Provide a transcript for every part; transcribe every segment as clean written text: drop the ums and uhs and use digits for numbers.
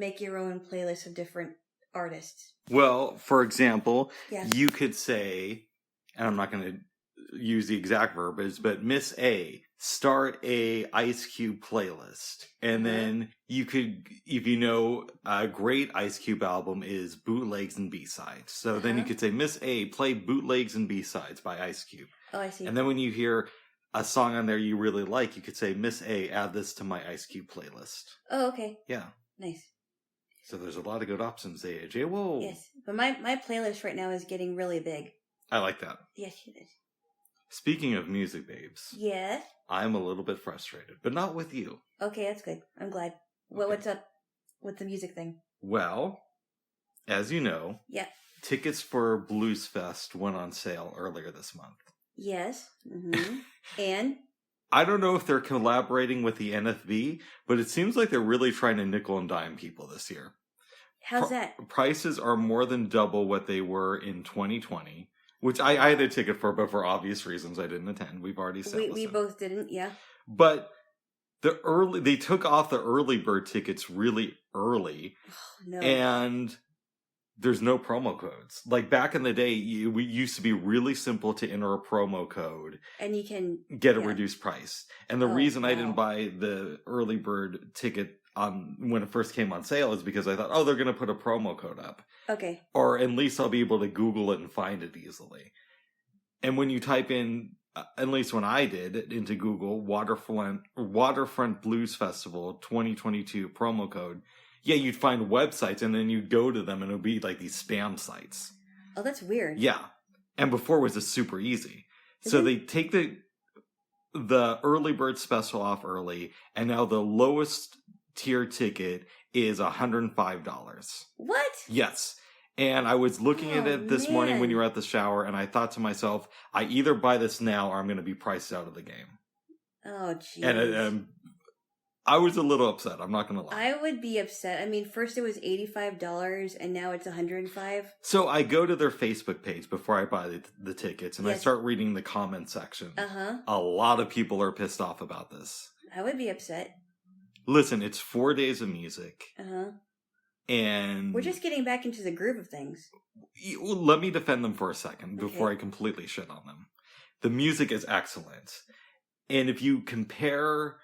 make your own playlist of different artists? Well, for example, Yeah. you could say, and I'm not going to use the exact verbiage, but Miss A, start a Ice Cube playlist. And then you could, if you know, a great Ice Cube album is Bootlegs and B-Sides. So then you could say, Miss A, play Bootlegs and B-Sides by Ice Cube. Oh, I see. And then when you hear a song on there you really like, you could say, Miss A, add this to my Ice Cube playlist. Oh, okay. Yeah. Nice. So there's a lot of good options there, AJ. Whoa. Yes. But my playlist right now is getting really big. I like that. Yes, it is. Speaking of music, babes. Yes? I'm a little bit frustrated, but not with you. Okay, that's good. I'm glad. Okay. What's up with the music thing? Well, as you know, Yeah. tickets for Blues Fest went on sale earlier this month. Yes. Mm-hmm. And? I don't know if they're collaborating with the NFB, but it seems like they're really trying to nickel and dime people this year. How's that? Prices are more than double what they were in 2020, which I had a ticket for, but for obvious reasons I didn't attend. We've already said we both didn't, yeah. But they took off the early bird tickets really early. Oh, no. And there's no promo codes. Like back in the day, it used to be really simple to enter a promo code. And you can get a reduced price. And the reason I didn't wow. buy the early bird ticket when it first came on sale is because I thought, oh, they're going to put a promo code up. Okay. Or at least I'll be able to Google it and find it easily. And when you type in, at least when I did, into Google, Waterfront Blues Festival 2022 promo code, yeah, you'd find websites and then you'd go to them and it would be like these spam sites. Oh, that's weird. Yeah. And before it was just super easy. So they take the early bird special off early, and now the lowest tier ticket is $105. What? Yes. And I was looking at it this morning when you were at the shower, and I thought to myself, I either buy this now or I'm going to be priced out of the game. Oh, jeez. And I was a little upset. I'm not going to lie. I would be upset. I mean, first it was $85 and now it's $105. So I go to their Facebook page before I buy the tickets, and I start reading the comment section. Uh-huh. A lot of people are pissed off about this. I would be upset. Listen, it's 4 days of music. Uh-huh. And we're just getting back into the groove of things. Let me defend them for a second before I completely shit on them. The music is excellent. And if you compare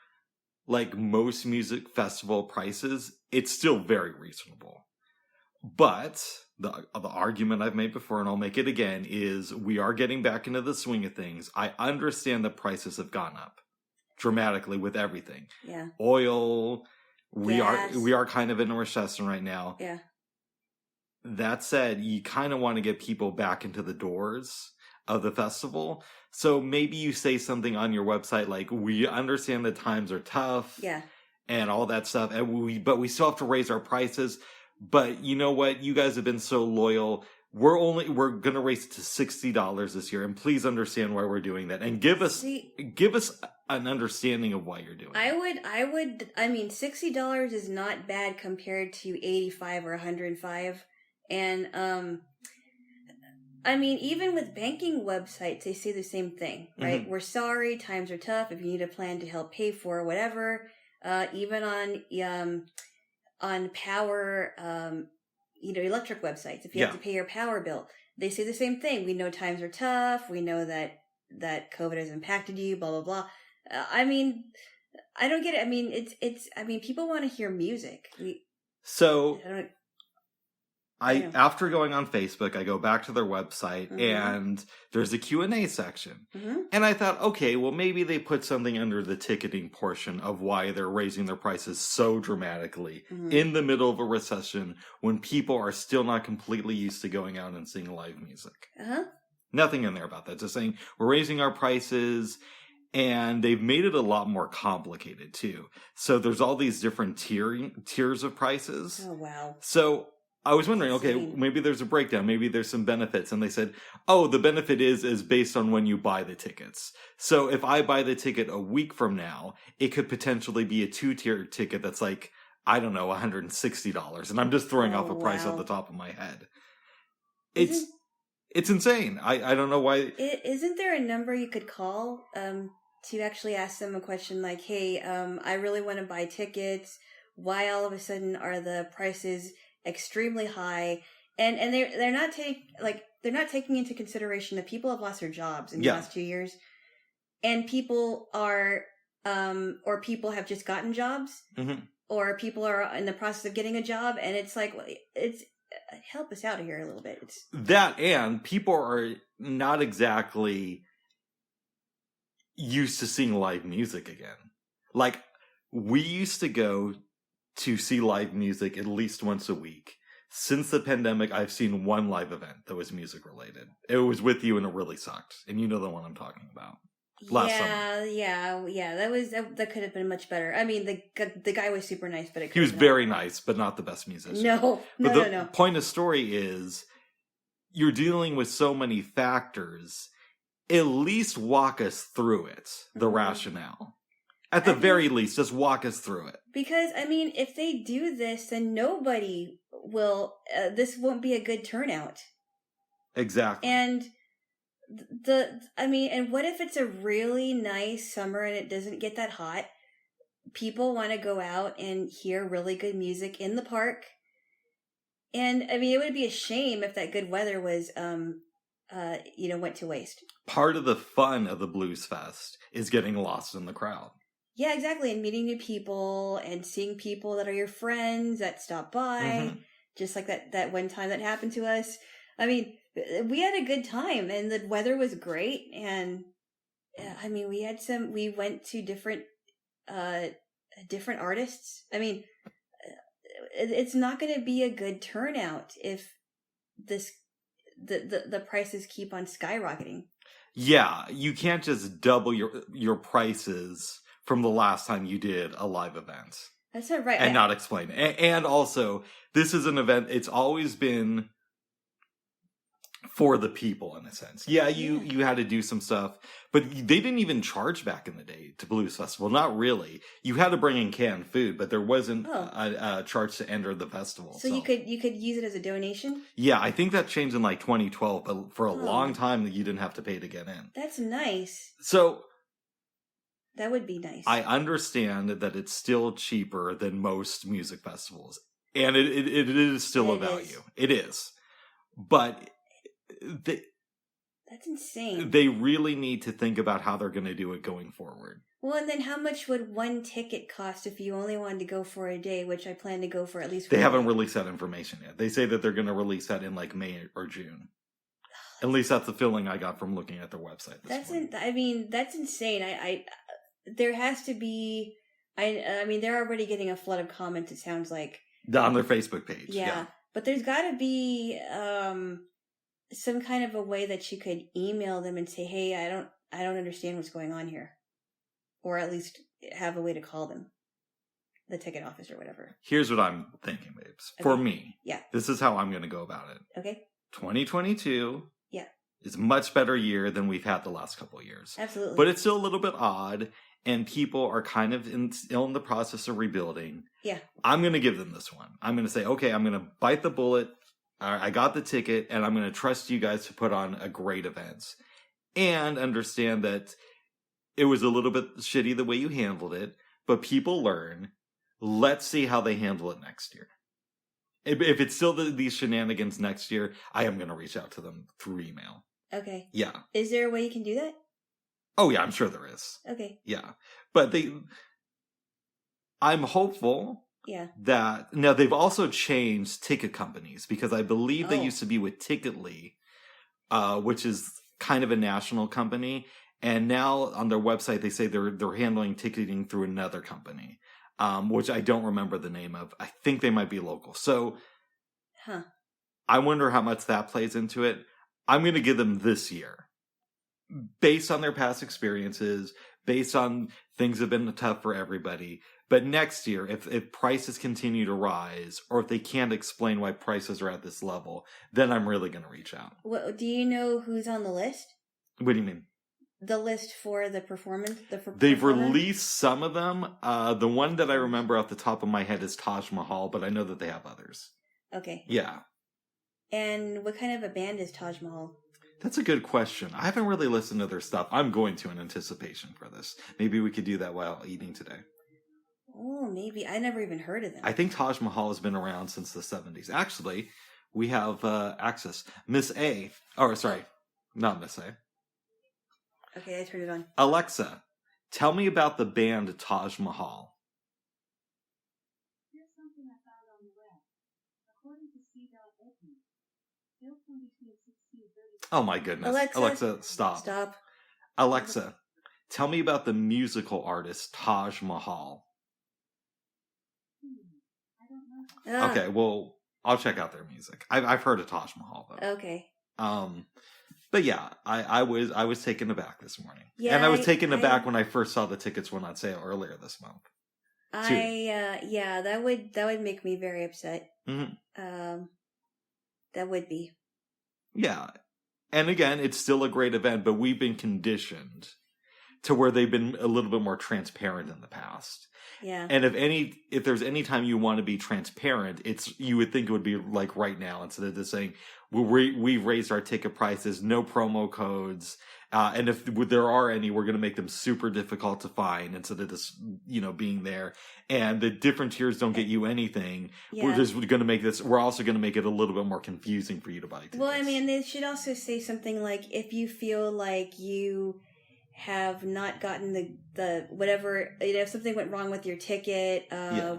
like most music festival prices, it's still very reasonable. But the argument I've made before, and I'll make it again, is we are getting back into the swing of things. I understand the prices have gone up dramatically with everything. Yeah. Oil, we are kind of in a recession right now. Yeah. That said, you kind of want to get people back into the doors of the festival. So maybe you say something on your website like, we understand that times are tough. Yeah. And all that stuff. But we still have to raise our prices. But you know what? You guys have been so loyal. We're going to raise it to $60 this year. And please understand why we're doing that. And give us an understanding of why you're doing it. I mean, $60 is not bad compared to $85 or $105. And, I mean, even with banking websites, they say the same thing, right? Mm-hmm. We're sorry, times are tough. If you need a plan to help pay for whatever, even on power, electric websites, if you have to pay your power bill, they say the same thing. We know times are tough. We know that COVID has impacted you, blah, blah, blah. I mean, I don't get it. I mean, people want to hear music. After going on Facebook, I go back to their website, and there's a Q&A section. Mm-hmm. And I thought, okay, well, maybe they put something under the ticketing portion of why they're raising their prices so dramatically in the middle of a recession when people are still not completely used to going out and seeing live music. Uh-huh. Nothing in there about that. Just saying, we're raising our prices, and they've made it a lot more complicated, too. So there's all these different tiers of prices. Oh, wow. So I was wondering, okay, maybe there's a breakdown. Maybe there's some benefits. And they said, oh, the benefit is based on when you buy the tickets. So if I buy the ticket a week from now, it could potentially be a 2-tier ticket that's like, I don't know, $160. And I'm just throwing off a price off the top of my head. It's insane. I don't know why. Isn't there a number you could call to actually ask them a question like, hey, I really want to buy tickets. why all of a sudden are the prices extremely high? And they're not taking into consideration that people have lost their jobs in the last 2 years, and people are or people have just gotten jobs, or people are in the process of getting a job, and it's like, it's help us out here a little bit. It's that, and people are not exactly used to seeing live music again. Like, we used to go to see live music at least once a week. Since the pandemic, I've seen one live event that was music related. It was with you, and it really sucked. And you know the one I'm talking about. Last summer. Yeah. That could have been much better. I mean, the guy was super nice, but he was very nice, but not the best musician. No. The point of the story is, you're dealing with so many factors. At least walk us through it, the rationale. At the very least, just walk us through it. Because, I mean, if they do this, then nobody will, this won't be a good turnout. Exactly. And and what if it's a really nice summer and it doesn't get that hot? People want to go out and hear really good music in the park. And, I mean, it would be a shame if that good weather was, went to waste. Part of the fun of the Blues Fest is getting lost in the crowd. Yeah, exactly. And meeting new people and seeing people that are your friends that stop by. Just like that one time that happened to us. I mean, we had a good time and the weather was great. And I mean, we went to different artists. I mean, it's not going to be a good turnout if the prices keep on skyrocketing. Yeah, you can't just double your prices from the last time you did a live event. That's not right. And not explain it. And also, this is an event, it's always been for the people, in a sense. Yeah, you had to do some stuff, but they didn't even charge back in the day to Blues Festival. Not really. You had to bring in canned food, but there wasn't a charge to enter the festival. So you could use it as a donation? Yeah, I think that changed in like 2012, but for a long time you didn't have to pay to get in. That's nice. So that would be nice. I understand that it's still cheaper than most music festivals, and it is still a value. It is. But that's insane. They really need to think about how they're going to do it going forward. Well, and then how much would one ticket cost if you only wanted to go for a day, which I plan to go for at least. They haven't released that information yet. They say that they're going to release that in like May or June. At least that's the feeling I got from looking at their website. That's insane. I there has to be. I mean, they're already getting a flood of comments. It sounds like on their Facebook page. Yeah. But there's got to be some kind of a way that you could email them and say, "Hey, I don't understand what's going on here," or at least have a way to call them, the ticket office or whatever. Here's what I'm thinking, babes. Okay. For me, this is how I'm going to go about it. Okay. 2022. Is a much better year than we've had the last couple of years. Absolutely. But it's still a little bit odd, and people are kind of still in the process of rebuilding. Yeah. I'm going to give them this one. I'm going to say, okay, I'm going to bite the bullet. I got the ticket, and I'm going to trust you guys to put on a great event. And understand that it was a little bit shitty the way you handled it, but people learn. Let's see how they handle it next year. If it's still these shenanigans next year, I am going to reach out to them through email. Okay. Yeah. Is there a way you can do that? Oh, yeah, I'm sure there is. Okay. Yeah. But I'm hopeful that... Now, they've also changed ticket companies, because I believe they used to be with Ticketly, which is kind of a national company. And now on their website, they say they're handling ticketing through another company, which I don't remember the name of. I think they might be local. So I wonder how much that plays into it. I'm going to give them this year. Based on their past experiences, based on things have been tough for everybody. But next year, if prices continue to rise, or if they can't explain why prices are at this level, then I'm really going to reach out. Well, do you know who's on the list? What do you mean? The list for the performance? They've released some of them. The one that I remember off the top of my head is Taj Mahal, but I know that they have others. Okay. Yeah. And what kind of a band is Taj Mahal? That's a good question. I haven't really listened to their stuff. I'm going to in anticipation for this. Maybe we could do that while eating today. Oh, maybe. I never even heard of them. I think Taj Mahal has been around since the 70s. Actually, we have access. Miss A. Oh, sorry. Not Miss A. Okay, I turned it on. Alexa, tell me about the band Taj Mahal. Here's something I found on the web. According to C.Edney, built from between 1630. Oh my goodness. Alexa, stop. Stop. Alexa, tell me about the musical artist Taj Mahal. I don't know. Okay, well, I'll check out their music. I've heard of Taj Mahal though. Okay. But yeah, I was taken aback this morning. Yeah, and I was taken aback when I first saw the tickets went on sale earlier this month. Yeah, that would make me very upset. Mm-hmm. That would be. Yeah. And again, it's still a great event, but we've been conditioned to where they've been a little bit more transparent in the past. Yeah. And if there's any time you want to be transparent, you would think it would be like right now, instead of just saying, we raised our ticket prices, no promo codes. And if there are any, we're going to make them super difficult to find instead of just, being there. And the different tiers don't get you anything. Yeah. We're also going to make it a little bit more confusing for you to buy tickets. Well, I mean, they should also say something like, if you feel like you have not gotten the whatever, if something went wrong with your ticket,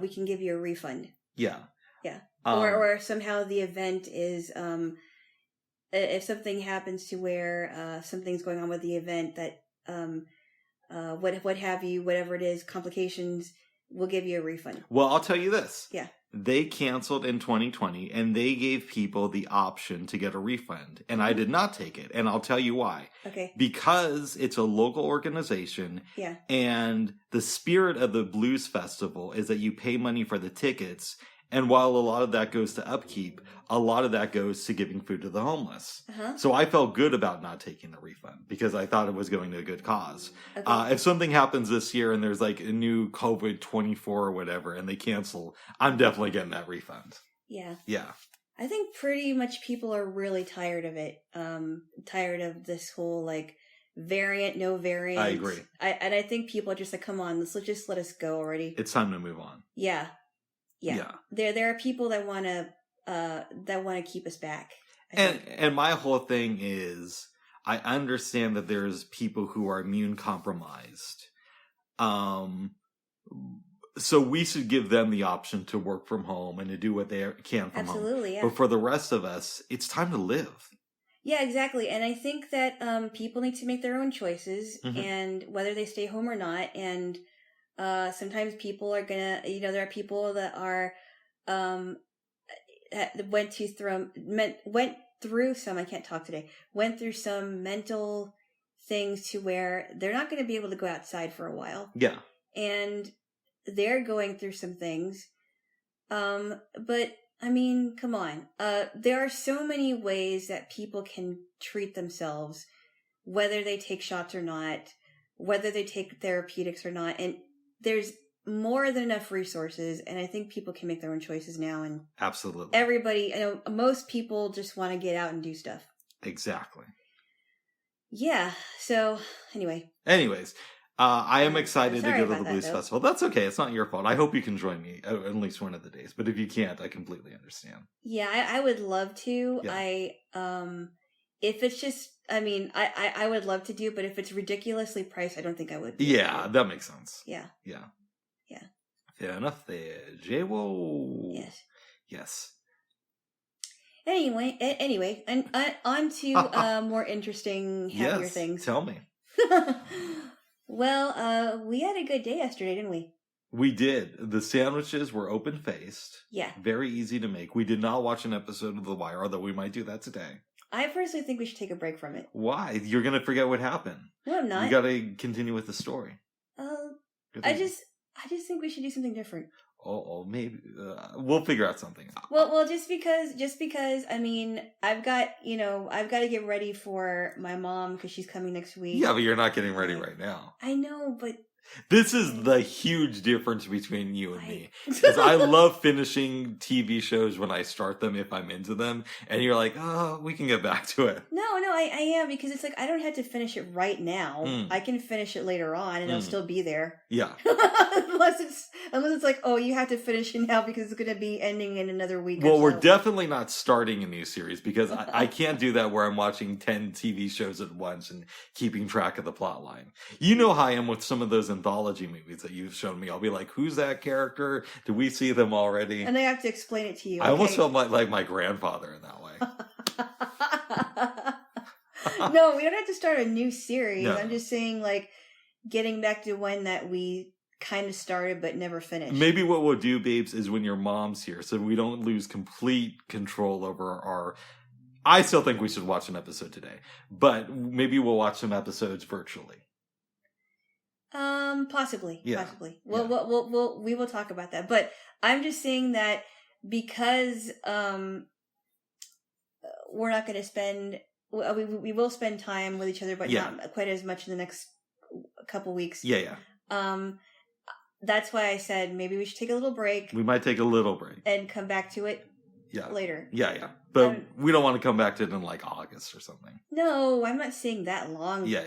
we can give you a refund. Yeah. Yeah. Or somehow the event is, if something happens to where something's going on with the event that, what have you, whatever it is, complications, we'll give you a refund. Well, I'll tell you this. Yeah. They canceled in 2020 and they gave people the option to get a refund. And I did not take it. And I'll tell you why. Okay. Because it's a local organization. Yeah. And the spirit of the Blues Festival is that you pay money for the tickets. And while a lot of that goes to upkeep, a lot of that goes to giving food to the homeless. Uh-huh. So I felt good about not taking the refund because I thought it was going to a good cause. Okay. If something happens this year and there's like a new COVID-24 or whatever and they cancel, I'm definitely getting that refund. Yeah. Yeah. I think pretty much people are really tired of it. Tired of this whole variant, no variant. I agree. And I think people are just like, come on, just let us go already. It's time to move on. Yeah. There are people that want to keep us back. And my whole thing is, I understand that there's people who are immune compromised. So we should give them the option to work from home and to do what they can from home. Absolutely, yeah. But for the rest of us, it's time to live. Yeah, exactly. And I think that people need to make their own choices, and whether they stay home or not. And sometimes people are gonna, there are people that are went through some mental things to where they're not going to be able to go outside for a while. Yeah. And they're going through some things. But I mean, come on. There are so many ways that people can treat themselves, whether they take shots or not, whether they take therapeutics or not. And there's more than enough resources, and I think people can make their own choices now. And absolutely, everybody, most people just want to get out and do stuff. Exactly. Yeah. So anyways, I am excited to go to the Blues though. Festival. That's okay. It's not your fault. I hope you can join me at least one of the days. But if you can't, I completely understand. Yeah, I would love to. Yeah. If it's just, I would love to do, but if it's ridiculously priced, I don't think I would. Yeah, that makes sense. Yeah. Yeah. Yeah. Fair enough there. Jaylo. Yes. Anyway, and on to more interesting, happier things. Tell me. Well, we had a good day yesterday, didn't we? We did. The sandwiches were open-faced. Yeah. Very easy to make. We did not watch an episode of The Wire, although we might do that today. I personally think we should take a break from it. Why? You're going to forget what happened. No, I'm not. You got to continue with the story. I just think we should do something different. Oh, maybe we'll figure out something. Well, just because I've got to get ready for my mom because she's coming next week. Yeah, but you're not getting ready right now. I know, but this is the huge difference between you and me. Because I love finishing TV shows when I start them if I'm into them, and you're like, oh, we can get back to it. No, I am, because it's like I don't have to finish it right now. I can finish it later on, and it'll still be there. Yeah. unless it's like, oh, you have to finish it now because it's going to be ending in another week. Well, or so. we're definitely not starting a new series because I can't do that where I'm watching 10 TV shows at once and keeping track of the plot line. You know how I am with some of those anthology movies that you've shown me. I'll be like, who's that character? Do we see them already? And I have to explain it to you. I almost felt like my grandfather in that way. No, we don't have to start a new series. No. I'm just saying, like, getting back to one that we kind of started but never finished. Maybe what we'll do, babes, is when your mom's here, so we don't lose complete control over our... I still think we should watch an episode today, but maybe we'll watch some episodes virtually. Possibly. Yeah. Possibly. We will talk about that. But I'm just saying that because we're not going to spend... We will spend time with each other, but not quite as much in the next couple weeks. Yeah. That's why I said maybe we should take a little break. We might take a little break. And come back to it later. Yeah. But we don't want to come back to it in like August or something. No, I'm not saying that long. Yeah.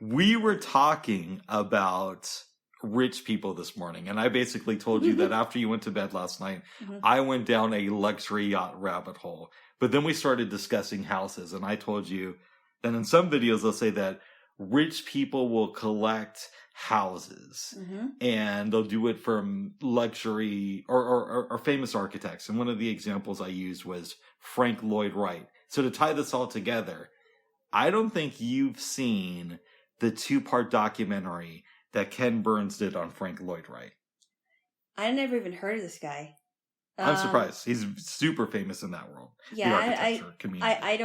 We were talking about rich people this morning, and I basically told you that after you went to bed last night, I went down a luxury yacht rabbit hole. But then we started discussing houses, and I told you that in some videos they'll say that rich people will collect houses, and they'll do it from luxury or famous architects. And one of the examples I used was Frank Lloyd Wright. So to tie this all together, I don't think you've seen the 2-part documentary that Ken Burns did on Frank Lloyd Wright. I never even heard of this guy. I'm surprised. He's super famous in that world. Yeah, the architecture community. I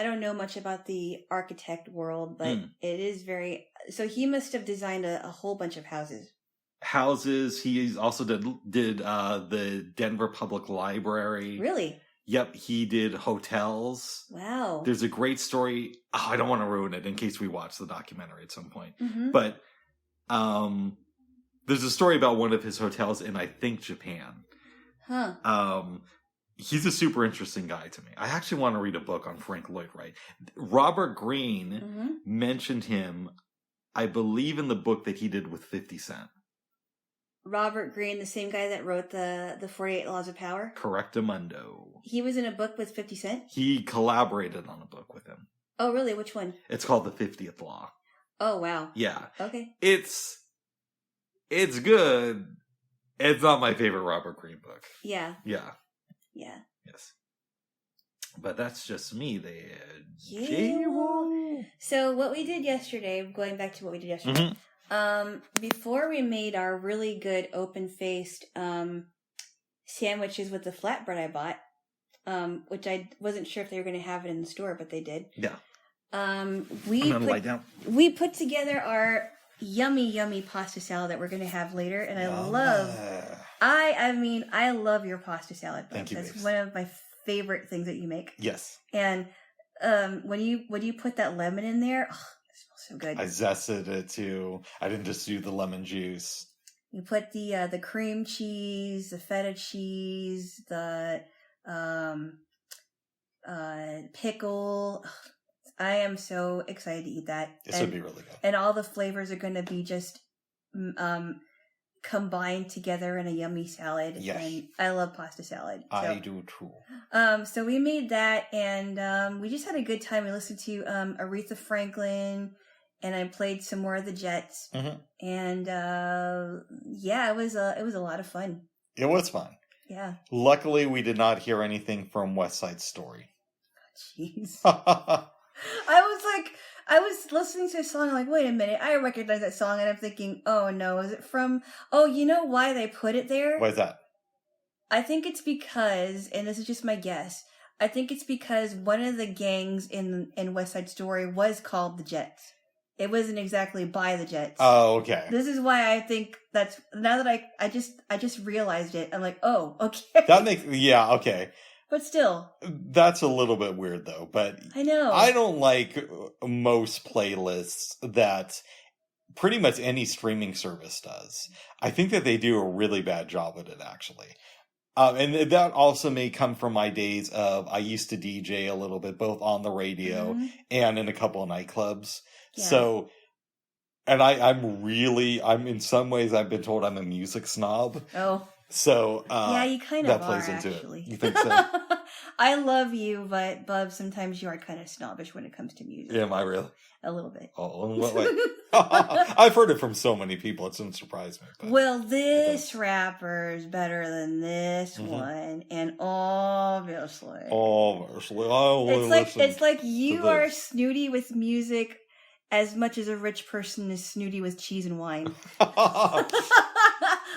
don't know much about the architect world, but it is very. So he must have designed a whole bunch of houses. He also did the Denver Public Library. Really? Yep, he did hotels. Wow. There's a great story. Oh, I don't want to ruin it in case we watch the documentary at some point. But there's a story about one of his hotels in, I think, Japan. He's a super interesting guy to me. I actually want to read a book on Frank Lloyd Wright. Robert Greene mentioned him, I believe, in the book that he did with 50 Cent. Robert Greene, the same guy that wrote the 48 Laws of Power? Correctamundo. He was in a book with 50 Cent? He collaborated on a book with him. Oh, really? Which one? It's called The 50th Law. Oh, wow. Yeah. Okay. It's good. It's not my favorite Robert Greene book. Yeah. Yeah. Yeah. Yes. But that's just me there. Yeah. So what we did yesterday, going back to what we did yesterday, before we made our really good open-faced sandwiches with the flatbread I bought, which I wasn't sure if they were going to have it in the store, but they did. Yeah. We put together our yummy pasta salad that we're going to have later, and I love your pasta salad. Thank you. That's one of my favorite things that you make. Yes. And when you put that lemon in there, it smells so good. I zested it too. I didn't just do the lemon juice. You put the cream cheese, the feta cheese, the pickle. I am so excited to eat that. This would be really good. And all the flavors are going to be just combined together in a yummy salad. Yes. And I love pasta salad. I do too. So we made that, and we just had a good time. We listened to Aretha Franklin, and I played some more of the Jets. And it was a lot of fun. It was fun. Yeah. Luckily, we did not hear anything from West Side Story. Jeez. I was listening to a song, I'm like, wait a minute, I recognize that song, and I'm thinking, oh no, is it from, you know why they put it there? Why is that? I think it's because, and this is just my guess, I think it's because one of the gangs in West Side Story was called the Jets. It wasn't exactly by the Jets. Oh, okay. This is why I think that's, now that I just realized it, I'm like, oh, okay. That makes, yeah, okay. But still. That's a little bit weird, though. But I know. I don't like most playlists that pretty much any streaming service does. I think that they do a really bad job at it, actually. And that also may come from my days of, I used to DJ a little bit, both on the radio and in a couple of nightclubs. Yeah. So, and I'm in some ways, I've been told I'm a music snob. Oh. So, yeah, you kind of that plays are, into actually. it. You think so? I love you, but Bub, sometimes you are kind of snobbish when it comes to music. Am I really? A little bit. Oh, in what way? I've heard it from so many people, it doesn't surprise me. But well, this rapper's better than this one, and obviously, I only it's like you to are this. snooty with music as much as a rich person is snooty with cheese and wine.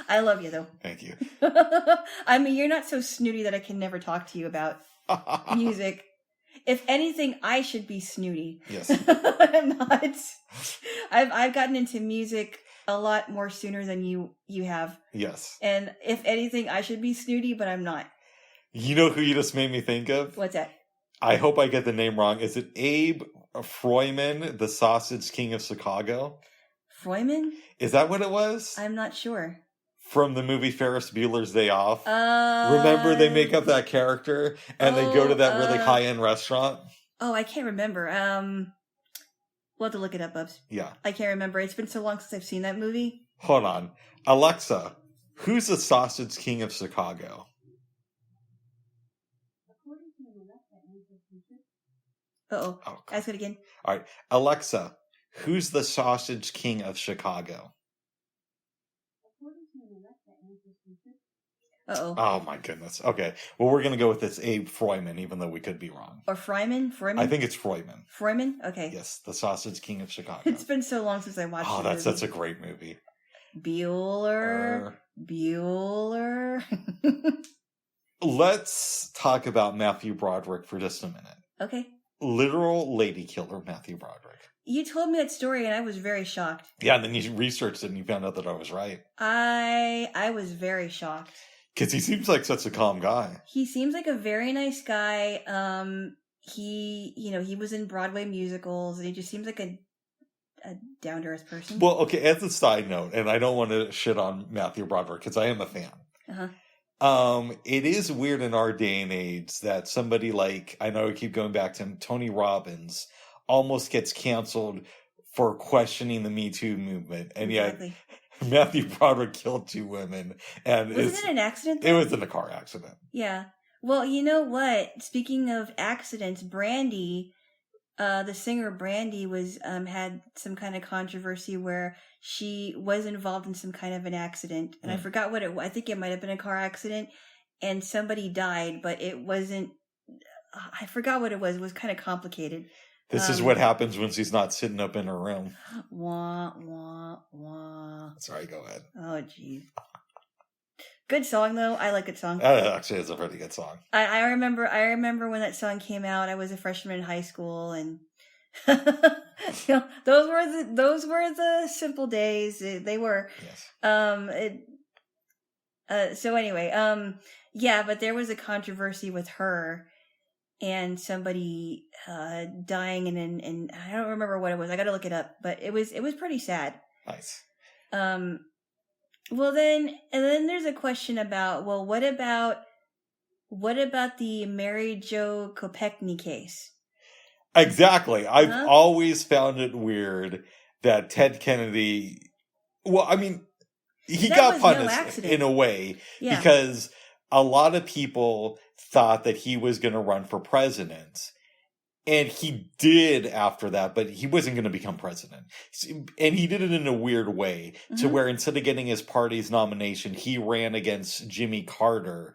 I love you, though. Thank you. I mean, you're not so snooty that I can never talk to you about music. If anything, I should be snooty. Yes. I'm not. I've gotten into music a lot more sooner than you have. Yes. And if anything, I should be snooty, but I'm not. You know who you just made me think of? What's that? I hope I get the name wrong. Is it Abe Froyman, the Sausage King of Chicago? Froyman? Is that what it was? I'm not sure. From the movie Ferris Bueller's Day Off. Remember they make up that character and they go to that really high-end restaurant? Oh, I can't remember. We'll have to look it up, Bubs. Yeah. I can't remember. It's been so long since I've seen that movie. Hold on. Alexa, who's the Sausage King of Chicago? According to an Alexa ancestry. Uh-oh. Oh, Ask it again. all right. Alexa, who's the Sausage King of Chicago? According to an Alexa ancestry. Uh-oh. Oh, my goodness. Okay. Well, we're going to go with this Abe Froyman, even though we could be wrong. Or Fryman? Fryman? I think it's Froyman. Fryman? Okay. Yes, the Sausage King of Chicago. It's been so long since I watched it. That's a great movie. Bueller. Let's talk about Matthew Broderick for just a minute. Okay. Literal lady killer Matthew Broderick. You told me that story and I was very shocked. Yeah, and then you researched it and you found out that I was right. I was very shocked. Because he seems like such a calm guy. He seems like a very nice guy. He was in Broadway musicals and he just seems like a down-to-earth person. Well, okay, as a side note, and I don't want to shit on Matthew Broderick because I am a fan. Uh-huh. It is weird in our day and age that somebody like, I know I keep going back to him, Tony Robbins, almost gets canceled for questioning the Me Too movement. And exactly. yet Matthew Broderick killed 2 women. And was it an accident? It was in a car accident. Yeah. Well, you know what? Speaking of accidents, Brandy, the singer Brandy was had some kind of controversy where she was involved in some kind of an accident, and I forgot what it was. I think it might have been a car accident, and somebody died, but it wasn't. I forgot what it was. It was kind of complicated. This is what happens when she's not sitting up in her room. Wah wah wah. Sorry, go ahead. Oh, jeez. Good song though. I like that song. Actually, it's a pretty good song. I remember when that song came out. I was a freshman in high school, and those were the simple days. They were. Yes. So anyway, yeah, but there was a controversy with her and somebody dying, and I don't remember what it was. I got to look it up, but it was pretty sad. Nice. Well, then there's a question about, well, what about the Mary Jo Kopechne case? Exactly. I've always found it weird that Ted Kennedy, well, I mean, he got punished in a way because a lot of people thought that he was going to run for president. And he did after that, but he wasn't going to become president. And he did it in a weird way to where instead of getting his party's nomination, he ran against Jimmy Carter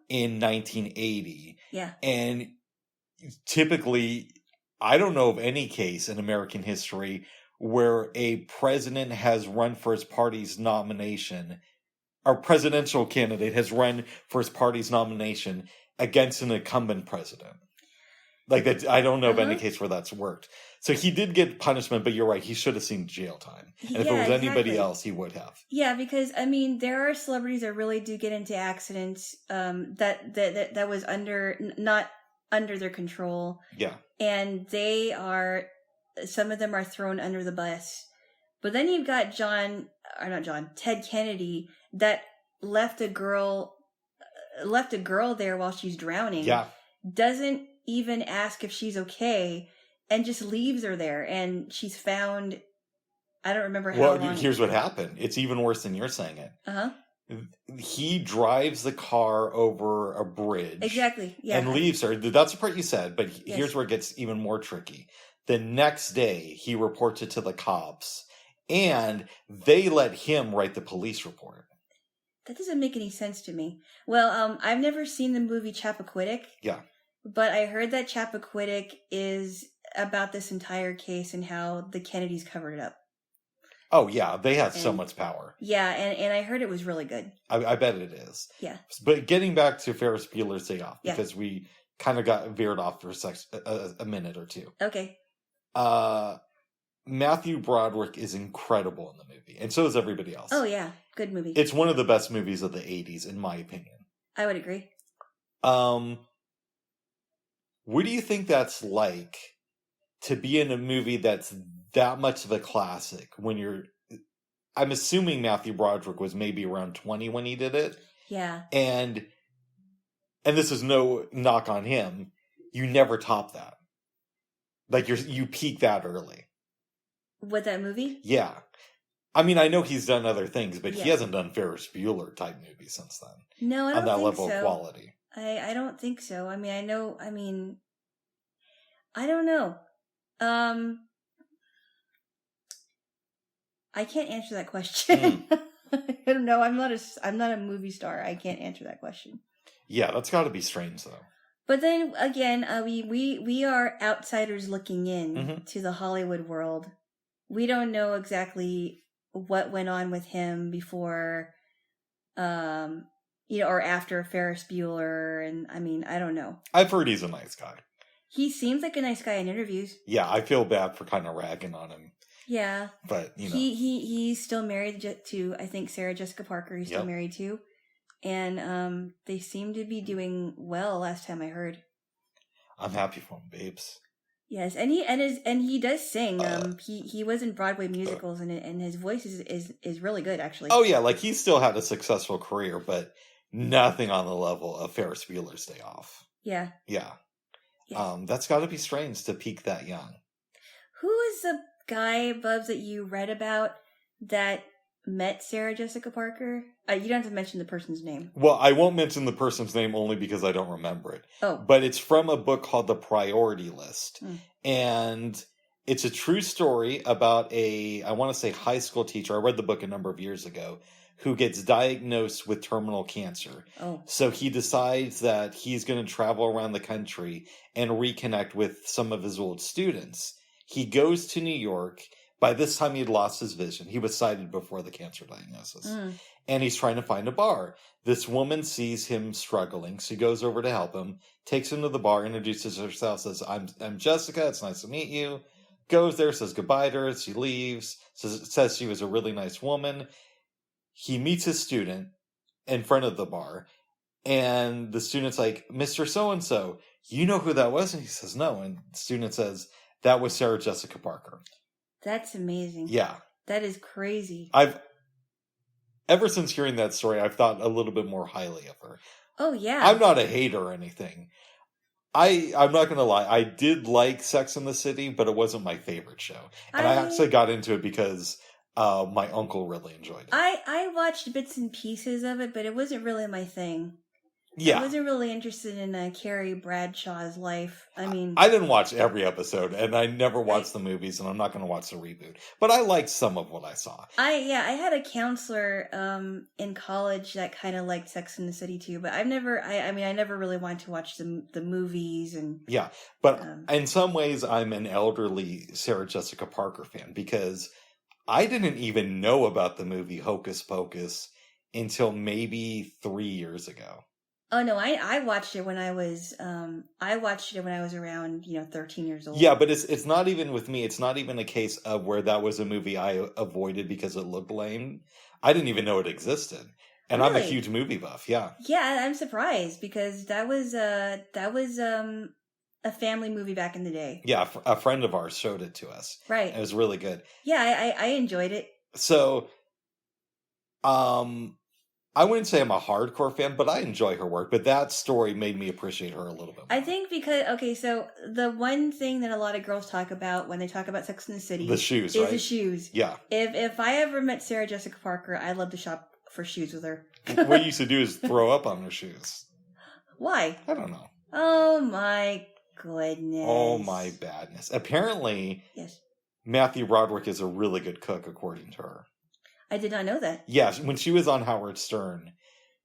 in 1980. Yeah. And typically, I don't know of any case in American history where a president has run for his party's nomination, or presidential candidate has run for his party's nomination against an incumbent president. Like that, I don't know of any case where that's worked. So he did get punishment, but you're right. He should have seen jail time. And if it was anybody else, he would have. Yeah, because I mean, there are celebrities that really do get into accidents that was not under their control. Yeah, and some of them are thrown under the bus. But then you've got Ted Kennedy that left a girl left a girl there while she's drowning. Yeah. Doesn't even ask if she's okay, and just leaves her there. And she's found. I don't remember how long. Here's what happened. It's even worse than you're saying it. Uh-huh. He drives the car over a bridge. Exactly. Yeah. And leaves her. That's the part you said, but Yes. here's where it gets even more tricky. The next day, he reports it to the cops, and they let him write the police report. That doesn't make any sense to me. Well, I've never seen the movie Chappaquiddick. Yeah. But I heard that Chappaquiddick is about this entire case and how the Kennedys covered it up. Oh, yeah. They had so much power. Yeah, and I heard it was really good. I bet it is. Yeah. But getting back to Ferris Bueller's Day Off, Yeah. because we kind of got veered off for a minute or two. Okay. Matthew Broderick is incredible in the movie, and so is everybody else. Oh, yeah. Good movie. It's one of the best movies of the 80s, in my opinion. I would agree. What do you think that's like to be in a movie that's that much of a classic when you're... I'm assuming Matthew Broderick was maybe around 20 when he did it. Yeah. And this is no knock on him. You never top that. Like you peak that early. With that movie? Yeah. I mean, I know he's done other things, but Yeah. he hasn't done Ferris Bueller type movies since then. No, I don't on that think level so. of quality. I don't think so. I don't know. I can't answer that question. I don't know. I'm not a movie star. I can't answer that question. Yeah, that's got to be strange though. But then again, we are outsiders looking in Mhm. to the Hollywood world. We don't know exactly what went on with him before, or after Ferris Bueller, and I don't know. I've heard he's a nice guy. He seems like a nice guy in interviews. Yeah, I feel bad for kind of ragging on him. Yeah, but he's still married to I think Sarah Jessica Parker. He's still Yep. married to, and they seem to be doing well. Last time I heard. I'm happy for him, babes. Yes, and he does sing. He was in Broadway musicals, and his voice is really good, actually. Oh yeah, like he still had a successful career, but nothing on the level of Ferris Bueller's Day Off. Yeah. Yeah. Yes. That's got to be strange to peak that young. Who is the guy, Bubs, that you read about that met Sarah Jessica Parker? You don't have to mention the person's name. Well, I won't mention the person's name only because I don't remember it. Oh. But it's from a book called The Priority List. Mm. And it's a true story about I want to say high school teacher. I read the book a number of years ago, who gets diagnosed with terminal cancer. Oh. So he decides that he's going to travel around the country and reconnect with some of his old students. He goes to New York. By this time, he'd lost his vision. He was sighted before the cancer diagnosis. Mm. And he's trying to find a bar. This woman sees him struggling. She goes over to help him, takes him to the bar, introduces herself, says, I'm Jessica. It's nice to meet you. Goes there, says goodbye to her. She leaves, says she was a really nice woman. He meets his student in front of the bar. And the student's like, Mr. So-and-so, you know who that was? And he says, no. And the student says, that was Sarah Jessica Parker. That's amazing. Yeah. That is crazy. Ever since hearing that story, I've thought a little bit more highly of her. Oh, yeah. I'm not a hater or anything. I'm not going to lie. I did like Sex and the City, but it wasn't my favorite show. And I actually got into it because my uncle really enjoyed it. I watched bits and pieces of it, but it wasn't really my thing. Yeah. I wasn't really interested in Carrie Bradshaw's life. I didn't watch every episode, and I never watched the movies, and I'm not going to watch the reboot. But I liked some of what I saw. I had a counselor in college that kind of liked Sex and the City too, but I never really wanted to watch the movies and yeah. But in some ways, I'm an elderly Sarah Jessica Parker fan because I didn't even know about the movie Hocus Pocus until maybe 3 years ago. Oh no, I watched it when I was around 13 years old. Yeah, but it's not even with me. It's not even a case of where that was a movie I avoided because it looked lame. I didn't even know it existed, and Really? I'm a huge movie buff. Yeah, yeah, I'm surprised because that was a family movie back in the day. yeah. A friend of ours showed it to us. Right. It was really good. Yeah, I enjoyed it. So, I wouldn't say I'm a hardcore fan, but I enjoy her work. But that story made me appreciate her a little bit more. I think because, so the one thing that a lot of girls talk about when they talk about Sex in the City The shoes, is right? the shoes. Yeah. If I ever met Sarah Jessica Parker, I'd love to shop for shoes with her. What you used to do is throw up on her shoes. Why? I don't know. Oh my goodness. Oh my badness. Apparently, Yes. Matthew Broderick is a really good cook, according to her. I did not know that. Yeah, when she was on Howard Stern,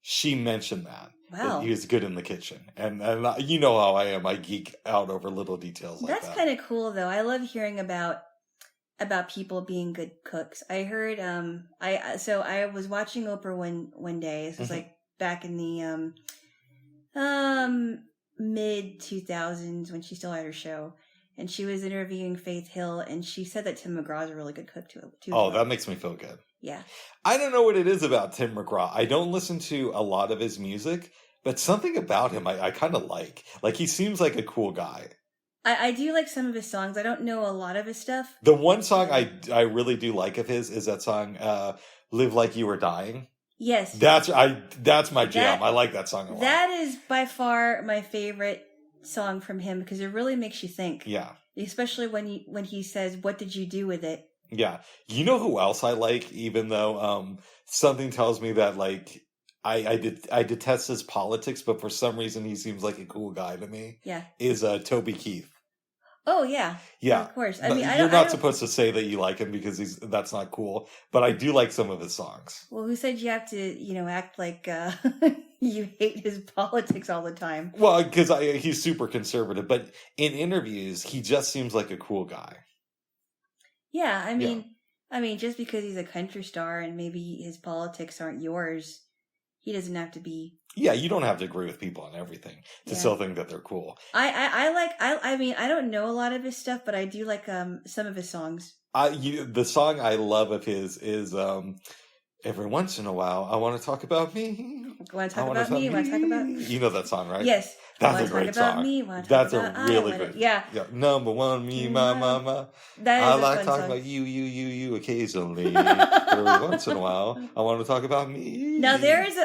she mentioned that. Wow. That he was good in the kitchen. And you know how I am. I geek out over little details like That's that. kind of cool, though. I love hearing about people being good cooks. I heard I was watching Oprah one day. This was like back in the mid 2000s when she still had her show, and she was interviewing Faith Hill, and she said that Tim McGraw's a really good cook too. Oh, that makes me feel good. Yeah. I don't know what it is about Tim McGraw. I don't listen to a lot of his music, but something about him I kind of like. Like, he seems like a cool guy. I do like some of his songs. I don't know a lot of his stuff. The one song I really do like of his is that song, Live Like You Were Dying. Yes. That's my jam. I like that song a lot. That is by far my favorite song from him because it really makes you think. Yeah. Especially when he says, "What did you do with it?" Yeah. You know who else I like, even though something tells me that, like, I detest his politics, but for some reason he seems like a cool guy to me. Yeah. Is Toby Keith. Oh, yeah. Yeah. Of course. I mean, you're not supposed to say that you like him because that's not cool, but I do like some of his songs. Well, who said you have to, act like you hate his politics all the time? Well, because he's super conservative, but in interviews, he just seems like a cool guy. Yeah, I mean, just because he's a country star and maybe his politics aren't yours, he doesn't have to be. Yeah, you don't have to agree with people on everything to still think that they're cool. I mean, I don't know a lot of his stuff, but I do like some of his songs. The song I love of his is Every Once in a While I Want to Talk About Me. Want to talk about me? Want to talk about me? You know that song, right? Yes. That's a great song. That's a really great. Yeah. Number one, me, my mama. I like talking about you occasionally. Every once in a while, I want to talk about me. Now there is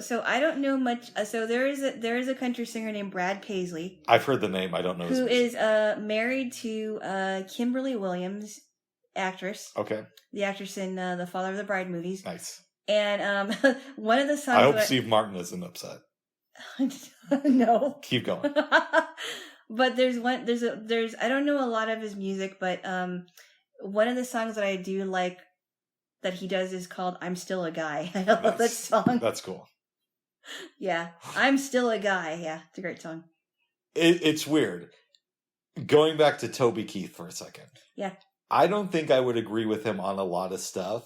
so I don't know much. So there is a country singer named Brad Paisley. I've heard the name. I don't know who is married to Kimberly Williams, actress. Okay. The actress in the Father of the Bride movies. Nice. And one of the songs. I hope Steve Martin isn't upset. No. Keep going. But there's I don't know a lot of his music, but one of the songs that I do like that he does is called "I'm Still a Guy." I love that song. That's cool. Yeah, I'm still a guy. Yeah, it's a great song. It's weird. Going back to Toby Keith for a second. Yeah. I don't think I would agree with him on a lot of stuff,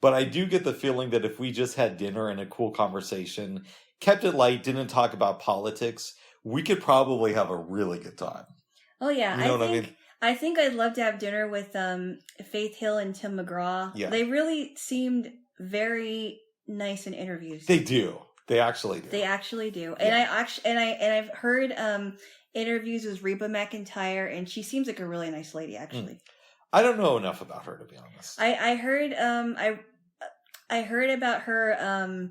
but I do get the feeling that if we just had dinner and a cool conversation, kept it light, didn't talk about politics, we could probably have a really good time. Oh yeah, you know what I mean? I think I'd love to have dinner with Faith Hill and Tim McGraw. Yeah. They really seemed very nice in interviews. They do. They actually do. They actually do. Yeah. And I've heard interviews with Reba McEntire, and she seems like a really nice lady, actually. I don't know enough about her, to be honest. I heard I heard about her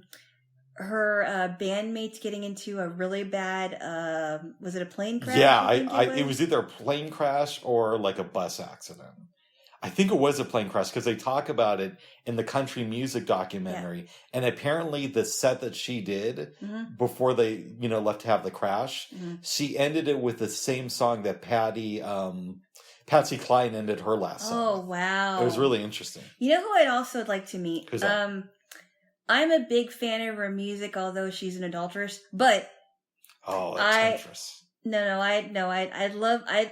her bandmates getting into a really bad was it a plane crash? Yeah, it was either a plane crash or like a bus accident. I think it was a plane crash because they talk about it in the country music documentary. Yeah. And apparently the set that she did before they, left to have the crash, she ended it with the same song that Patsy Cline ended her last song. Oh, wow. It was really interesting. You know who I'd also like to meet? Who's that? I'm a big fan of her music, although she's an adulteress, but that's adulteress.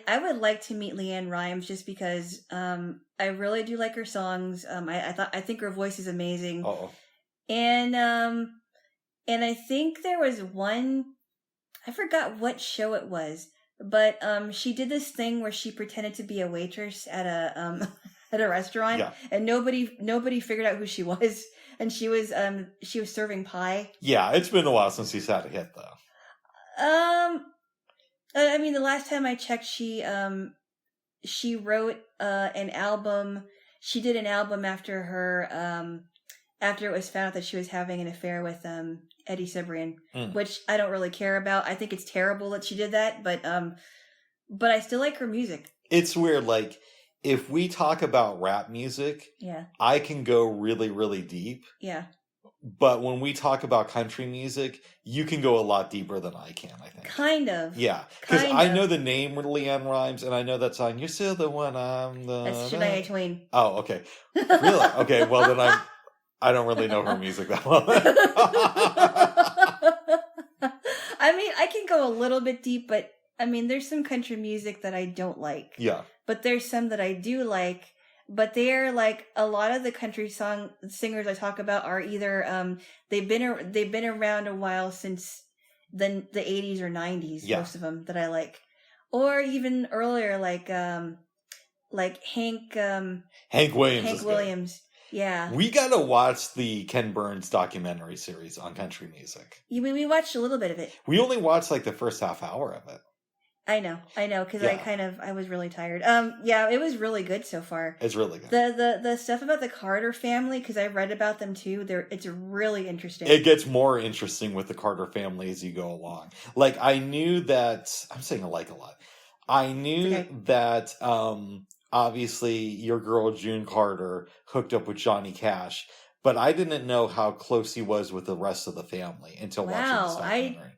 I would like to meet Leanne Rimes just because I really do like her songs. I think her voice is amazing. And I think there was one, I forgot what show it was, but she did this thing where she pretended to be a waitress at a at a restaurant, and nobody figured out who she was, and she was serving pie. Yeah, it's been a while since she's had a hit though. I mean, the last time I checked, she wrote an album. She did an album after after it was found out that she was having an affair with Eddie Cibrian, Mm. which I don't really care about. I think it's terrible that she did that, but I still like her music. It's weird. Like, if we talk about rap music, Yeah, I can go really, really deep. yeah. But when we talk about country music, you can go a lot deeper than I can, I think. Kind of. Yeah. Because Kind I of. know the name Leanne Rhymes, and I know that song, You're Still the One, I'm the... That's Shania Twain. Oh, okay. Really? Okay, well then I don't really know her music that well. I mean, I can go a little bit deep, but I mean, there's some country music that I don't like. Yeah. But there's some that I do like. But they're like a lot of the country song singers I talk about are either they've been around a while since the 80s or 90s. Yeah. Most of them that I like, or even earlier like Hank Williams. Hank Williams. Yeah. We gotta watch the Ken Burns documentary series on country music. We watched a little bit of it. We only watched like the first half hour of it. I know, because Yeah. I was really tired. Yeah, it was really good so far. It's really good. The stuff about the Carter family, because I read about them too. It's really interesting. It gets more interesting with the Carter family as you go along. Like, I knew that, I'm saying like a lot. I knew that, obviously your girl June Carter hooked up with Johnny Cash, but I didn't know how close he was with the rest of the family until watching this documentary.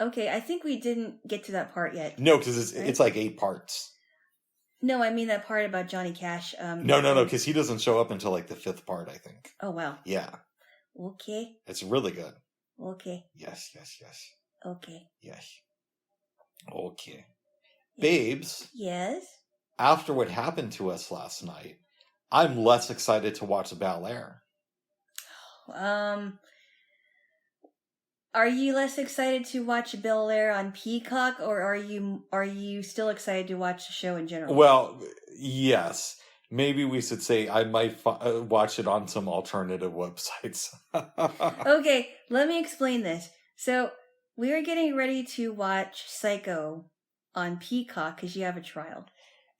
Okay, I think we didn't get to that part yet. No, because it's like 8 parts. No, I mean that part about Johnny Cash. No, because he doesn't show up until like the 5th part, I think. Oh, wow. Yeah. Okay. It's really good. Okay. Yes. Okay. Yes. Okay. Babes. Yes? After what happened to us last night, I'm less excited to watch Bel Air. Are you less excited to watch Bel Air on Peacock, or are you still excited to watch the show in general? Well, yes. Maybe we should say I might watch it on some alternative websites. Okay, let me explain this. So, we are getting ready to watch Psycho on Peacock because you have a trial.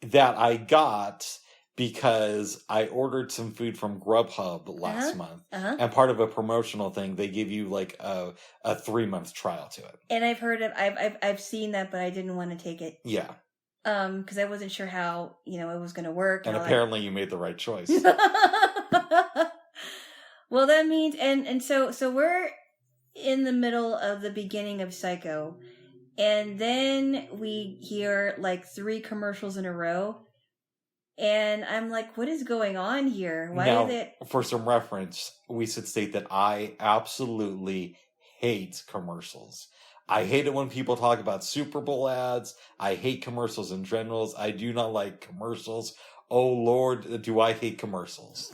That I got because I ordered some food from Grubhub last month. And part of a promotional thing, they give you like a 3-month trial to it. And I've seen that, but I didn't want to take it. Yeah. Because I wasn't sure how, it was going to work. And apparently you made the right choice. Well, that means, and so we're in the middle of the beginning of Psycho. And then we hear like 3 commercials in a row. And I'm like, what is going on here? Why now, are they... For some reference, we should state that I absolutely hate commercials. I hate it when people talk about Super Bowl ads. I hate commercials in general. I do not like commercials. Oh, Lord, do I hate commercials.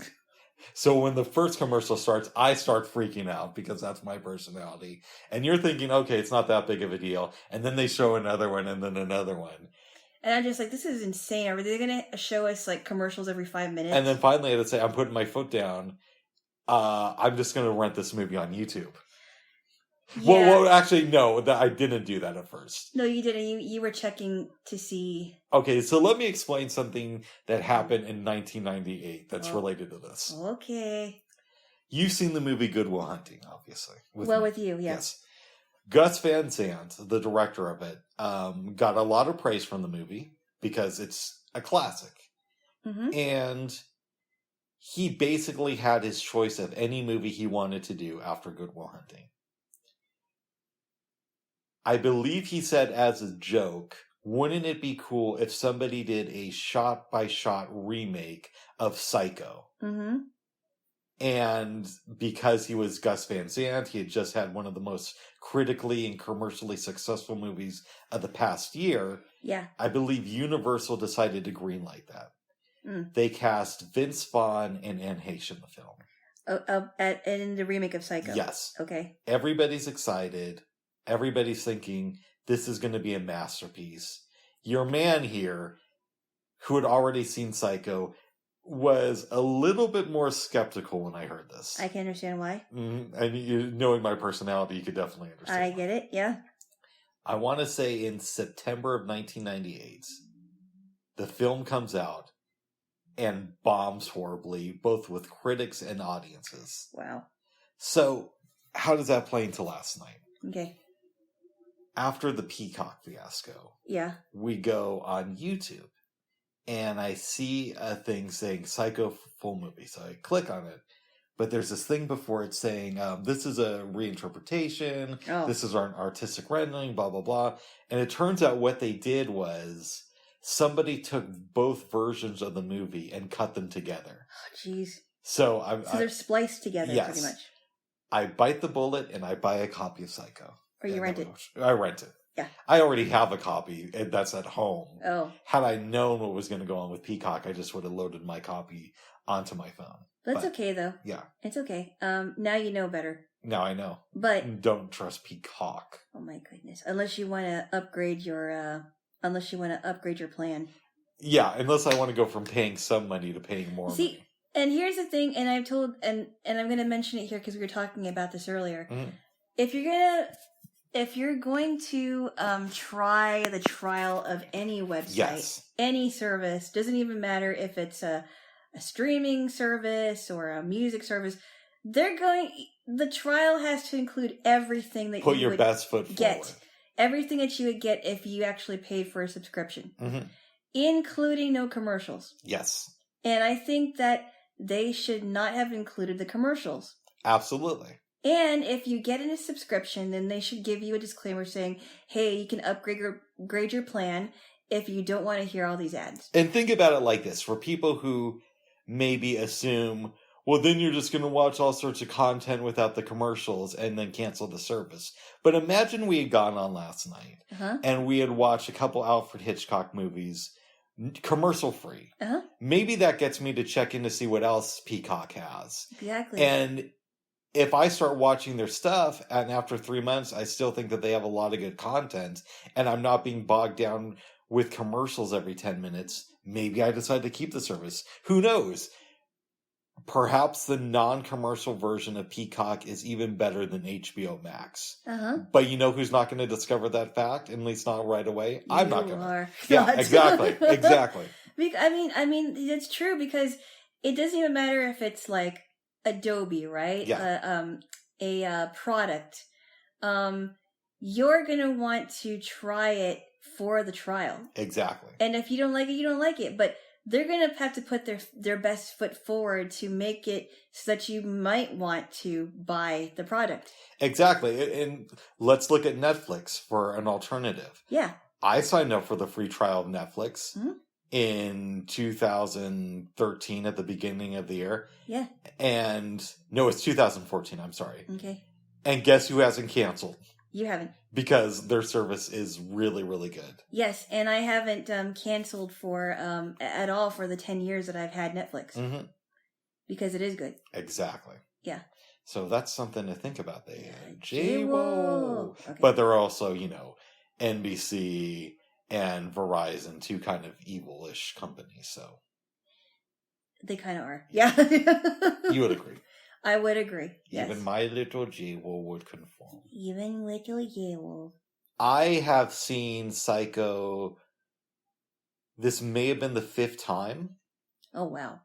So when the first commercial starts, I start freaking out because that's my personality. And you're thinking, okay, it's not that big of a deal. And then they show another one and then another one. And I'm just like, this is insane. Are they going to show us like commercials every 5 minutes? And then finally I had to say, I'm putting my foot down. I'm just going to rent this movie on YouTube. Yeah. Well, actually, no, I didn't do that at first. No, you didn't. You were checking to see. Okay, so let me explain something that happened in 1998 that's related to this. Okay. You've seen the movie Good Will Hunting, obviously. With you, yes. Gus Van Sant, the director of it, got a lot of praise from the movie because it's a classic. Mm-hmm. And he basically had his choice of any movie he wanted to do after Good Will Hunting. I believe he said as a joke, wouldn't it be cool if somebody did a shot-by-shot remake of Psycho? Mm-hmm. And because he was Gus Van Sant, he had just had one of the most critically and commercially successful movies of the past year. Yeah. I believe Universal decided to greenlight that. Mm. They cast Vince Vaughn and Anne Heche in the film. In the remake of Psycho? Yes. Okay. Everybody's excited. Everybody's thinking this is going to be a masterpiece. Your man here, who had already seen Psycho, was a little bit more skeptical when I heard this. I can understand why. Mm-hmm. And knowing my personality, you could definitely understand. I get it, yeah. I want to say in September of 1998, the film comes out, and bombs horribly, both with critics and audiences. Wow. So, how does that play into last night? Okay. After the Peacock fiasco, Yeah. we go on YouTube, and I see a thing saying Psycho full movie. So I click on it, but there's this thing before it saying, this is a reinterpretation, this is an artistic rendering, blah, blah, blah. And it turns out what they did was somebody took both versions of the movie and cut them together. Oh, jeez. So they're spliced together, yes. pretty much. I bite the bullet and I buy a copy of Psycho. Or you rent it. I rent it. Yeah. I already have a copy that's at home. Oh. Had I known what was going to go on with Peacock, I just would have loaded my copy onto my phone. That's okay, though. Yeah. It's okay. Now you know better. Now I know. But don't trust Peacock. Oh my goodness. Unless you want to upgrade your plan. Yeah, unless I want to go from paying some money to paying more money. And here's the thing, and I've told, and I'm going to mention it here because we were talking about this earlier. Mm-hmm. If you're going to try the trial of any website, any service, doesn't even matter if it's a streaming service or a music service, the trial has to include everything that Put you your would best foot get. forward. Everything that you would get if you actually paid for a subscription. Mm-hmm. Including no commercials. Yes. And I think that they should not have included the commercials. Absolutely. And if you get in a subscription, then they should give you a disclaimer saying, hey, you can upgrade your plan if you don't want to hear all these ads. And think about it like this. For people who maybe assume, well, then you're just going to watch all sorts of content without the commercials and then cancel the service. But imagine we had gone on last night and we had watched a couple Alfred Hitchcock movies commercial free. Maybe that gets me to check in to see what else Peacock has. Exactly. And if I start watching their stuff and after 3 months I still think that they have a lot of good content and I'm not being bogged down with commercials every 10 minutes, maybe I decide to keep the service. Who knows? Perhaps the non-commercial version of Peacock is even better than HBO Max. But you know who's not going to discover that fact? At least not right away? I'm not going to. Yeah, exactly. Exactly. I mean, it's true because it doesn't even matter if it's like Adobe, right? Yeah. A product. You're going to want to try it for the trial. Exactly. And if you don't like it, you don't like it. But they're going to have to put their best foot forward to make it so that you might want to buy the product. Exactly. And let's look at Netflix for an alternative. Yeah. I signed up for the free trial of Netflix in 2013 at the beginning of the year. Yeah. And no, it's 2014. I'm sorry. Okay. And guess who hasn't canceled? You haven't. Because their service is really, really good. Yes, and I haven't canceled for at all for the 10 years that I've had Netflix. Because it is good. Exactly. Yeah. So that's something to think about. Jaylo. Okay. But there are also, NBC and Verizon, two kind of evil-ish companies. So they kind of are. Yeah. You would agree. I would agree. Yes. Even my little Jaylo would conform. Even little Jaylo. I have seen Psycho. This may have been the 5th time. Oh, wow.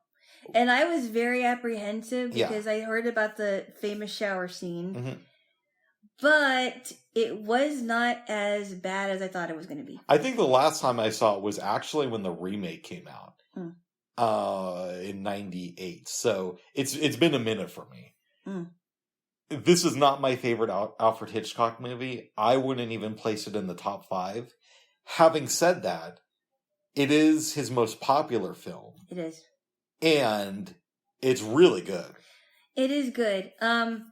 And I was very apprehensive because I heard about the famous shower scene. But it was not as bad as I thought it was going to be. I think the last time I saw it was actually when the remake came out. In 98. So it's been a minute for me. This is not my favorite Alfred Hitchcock movie. I wouldn't even place it in the top 5. Having said that, it is his most popular film. It is. And it's really good. It is good. And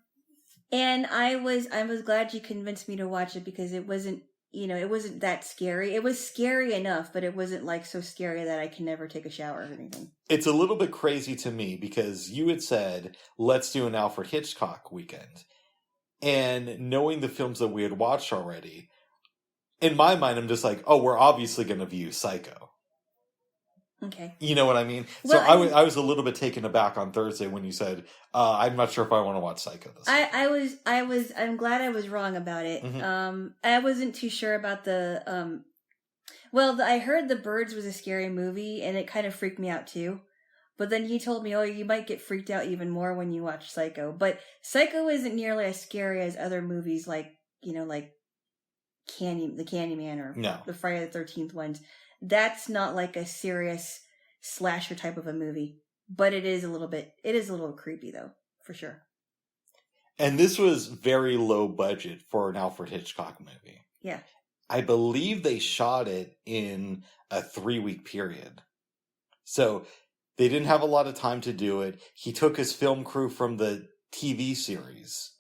I was glad you convinced me to watch it because it wasn't, it wasn't that scary. It was scary enough, but it wasn't like so scary that I can never take a shower or anything. It's a little bit crazy to me because you had said, let's do an Alfred Hitchcock weekend. And knowing the films that we had watched already, in my mind, I'm just like, oh, we're obviously going to view Psycho. Okay. You know what I mean? Well, so I was a little bit taken aback on Thursday when you said, I'm not sure if I want to watch Psycho this week. I'm glad I was wrong about it. I wasn't too sure about the, I heard The Birds was a scary movie and it kind of freaked me out too. But then you told me, oh, you might get freaked out even more when you watch Psycho. But Psycho isn't nearly as scary as other movies like, like the Candyman or No. the Friday the 13th ones. That's not like a serious slasher type of a movie. But it is a little creepy though, for sure. And this was very low budget for an Alfred Hitchcock movie. Yeah. I believe they shot it in a 3-week period. So they didn't have a lot of time to do it. He took his film crew from the TV series.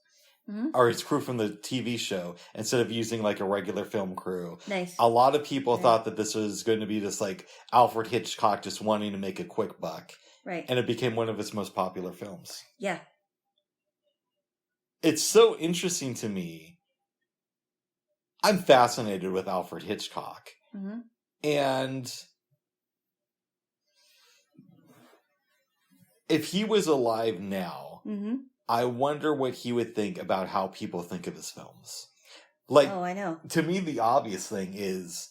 Mm-hmm. Or his crew from the TV show, instead of using like a regular film crew. Nice. A lot of people thought that this was going to be just like Alfred Hitchcock just wanting to make a quick buck. Right. And it became one of his most popular films. Yeah. It's so interesting to me. I'm fascinated with Alfred Hitchcock. Mm-hmm. And if he was alive now, mm-hmm. I wonder what he would think about how people think of his films. Like, oh, I know. To me, the obvious thing is,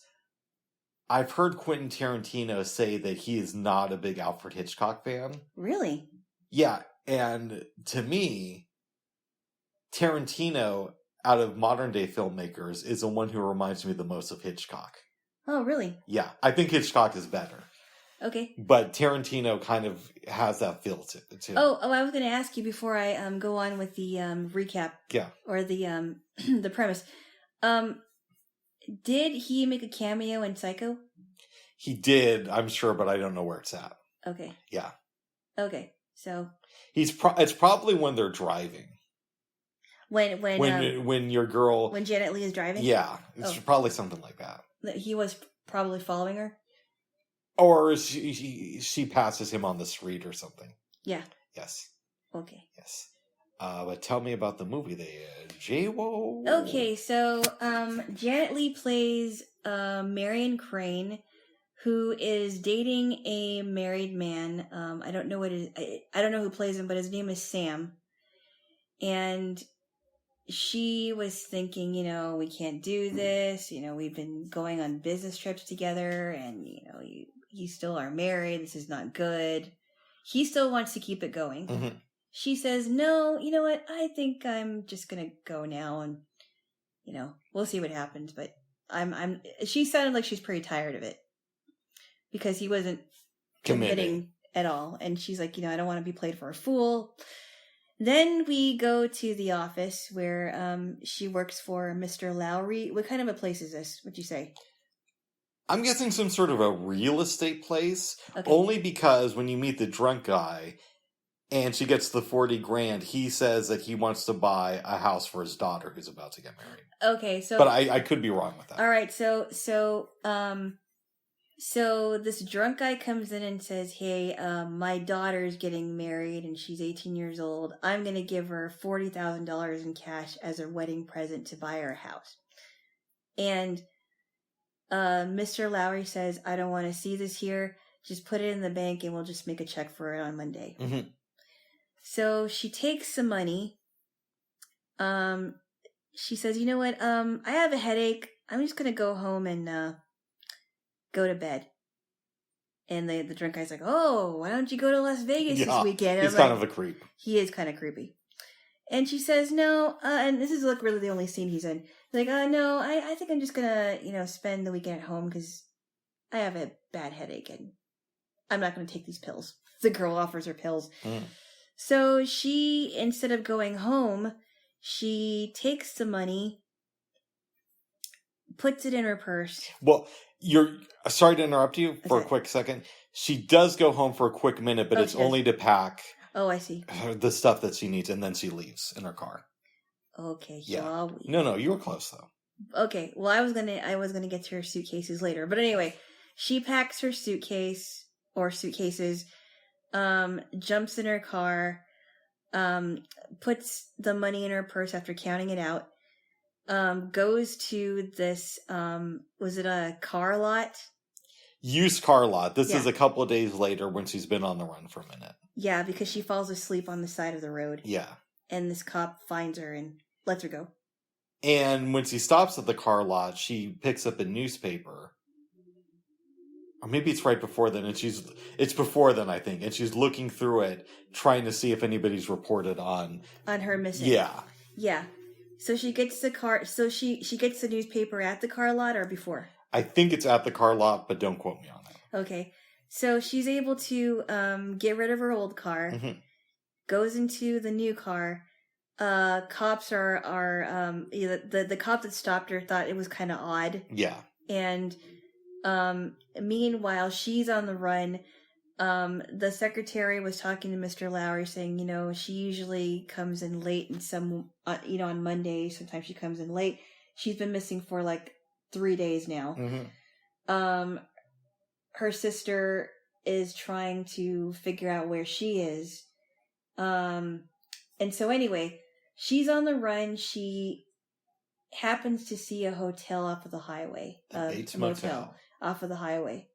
I've heard Quentin Tarantino say that he is not a big Alfred Hitchcock fan. Really? Yeah, and to me, Tarantino, out of modern day filmmakers, is the one who reminds me the most of Hitchcock. Oh, really? Yeah, I think Hitchcock is better. Okay. But Tarantino kind of has that feel to it, too. Oh, I was going to ask you before I go on with the recap. Yeah. Or the the premise. Did he make a cameo in Psycho? He did, I'm sure, but I don't know where it's at. Okay. Yeah. Okay, so it's probably when they're driving. When your girl, when Janet Leigh is driving. Yeah, it's probably something like that. He was probably following her. Or she passes him on the street or something. Yeah. Yes. Okay. Yes. But tell me about the movie, Jaylo. Okay, so Janet Leigh plays Marion Crane, who is dating a married man. I don't know I don't know who plays him, but his name is Sam. And she was thinking, we can't do this. We've been going on business trips together, and you still are married. This is not good. He still wants to keep it going. Mm-hmm. She says, no, you know what? I think I'm just going to go now, and, we'll see what happens. But she sounded like she's pretty tired of it because he wasn't committing at all. And she's like, I don't want to be played for a fool. Then we go to the office where she works for Mr. Lowry. What kind of a place is this, would you say? I'm guessing some sort of a real estate place. Okay. Only because when you meet the drunk guy and she gets the $40,000, he says that he wants to buy a house for his daughter who's about to get married. Okay, so... But I could be wrong with that. All right, so this drunk guy comes in and says, hey, my daughter's getting married and she's 18 years old. I'm going to give her $40,000 in cash as a wedding present to buy her a house. And Mr. Lowry says, I don't want to see this here. Just put it in the bank and we'll just make a check for it on Monday. Mm-hmm. So she takes some money. She says, you know what? I have a headache. I'm just going to go home and go to bed. And the drunk guy's like, oh, why don't you go to Las Vegas this weekend? He's kind of a creep. He is kind of creepy. And she says, no, and this is like really the only scene he's in. He's like, no, I think I'm just gonna, spend the weekend at home because I have a bad headache and I'm not gonna take these pills. The girl offers her pills. Mm. So she, instead of going home, she takes the money, puts it in her purse. Well, sorry to interrupt you for a quick second. She does go home for a quick minute, but it's only to pack. Oh, I see. The stuff that she needs, and then she leaves in her car. Okay. Yeah. No, you were close though. Okay. Well, I was gonna get to her suitcases later, but anyway, she packs her suitcase or suitcases, jumps in her car, puts the money in her purse after counting it out, goes to this, was it a car lot? Used car lot. This is a couple of days later when she's been on the run for a minute. Yeah, because she falls asleep on the side of the road. Yeah. And this cop finds her and lets her go. And when she stops at the car lot, she picks up a newspaper. Or maybe it's right before then, and it's before then, I think, and she's looking through it, trying to see if anybody's reported on her missing. Yeah. Yeah. So she gets the car. So she gets the newspaper at the car lot or before? I think it's at the car lot, but don't quote me on that. Okay. So she's able to get rid of her old car, goes into the new car. Cops are the cop that stopped her thought it was kind of odd. Yeah. And meanwhile, she's on the run. The secretary was talking to Mr. Lowry, saying, she usually comes in late, and on Monday, sometimes she comes in late. She's been missing for like 3 days now. Her sister is trying to figure out where she is. And so anyway, she's on the run. She happens to see a hotel off of the highway. Bates Motel. Off of the highway.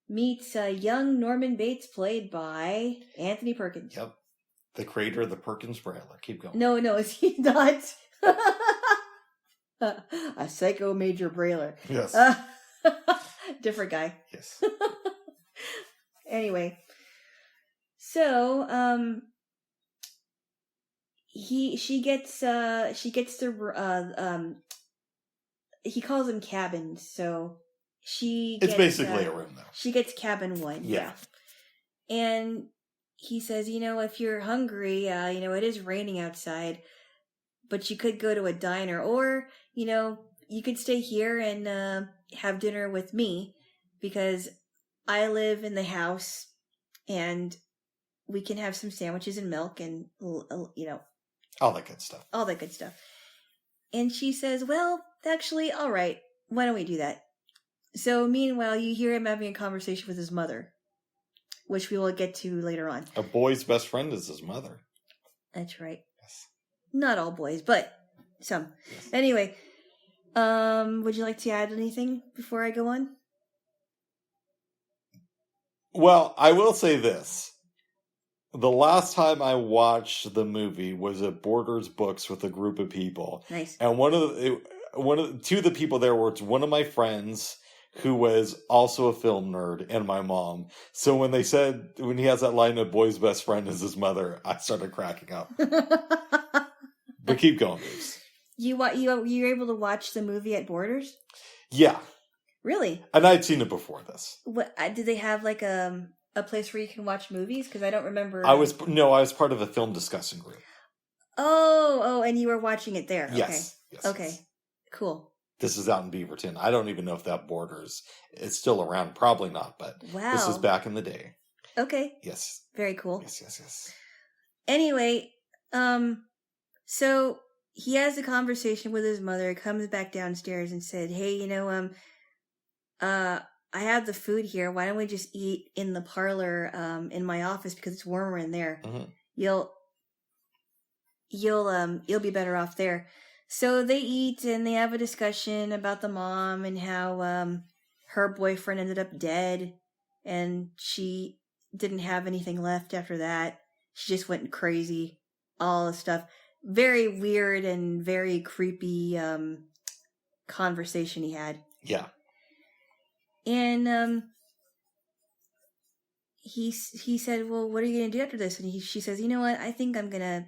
Meets young Norman Bates, played by Anthony Perkins. Yep. The creator of the Perkins Brailer. Keep going. No, is he not? A psycho major Brailer. Yes. Different guy. Yes. Anyway. So, she gets the, he calls them cabins, so it's basically a room, though. She gets cabin 1. Yeah. And he says, if you're hungry, it is raining outside, but you could go to a diner, or, you could stay here and have dinner with me, because I live in the house, and we can have some sandwiches and milk and, all that good stuff. All that good stuff. And she says, well, actually, all right, why don't we do that? So meanwhile, you hear him having a conversation with his mother, which we will get to later on. A boy's best friend is his mother. That's right. Yes. Not all boys, but some. Yes. Anyway, would you like to add anything before I go on? Well, I will say this. The last time I watched the movie was at Borders Books with a group of people. Nice. And two of the people there were one of my friends who was also a film nerd, and my mom. So when he has that line of boy's best friend is his mother, I started cracking up. But keep going, Bruce. You were able to watch the movie at Borders? Yeah. Really? And I'd seen it before this. What did they have, like a place where you can watch movies? Because I don't remember. I was part of a film discussing group. Oh, and you were watching it there. Yes. Okay. Yes. Okay. Cool. This is out in Beaverton. I don't even know if that Borders is still around. Probably not, but wow. This is back in the day. Okay. Yes. Very cool. Yes. Anyway, so he has a conversation with his mother, comes back downstairs and said, hey, I have the food here. Why don't we just eat in the parlor, in my office, because it's warmer in there. Mm-hmm. You'll be better off there. So they eat and they have a discussion about the mom and how her boyfriend ended up dead, and she didn't have anything left after that. She just went crazy. All this stuff. Very weird and very creepy conversation he had. Yeah. And he said, well, what are you going to do after this? And she says, you know what? I think I'm going to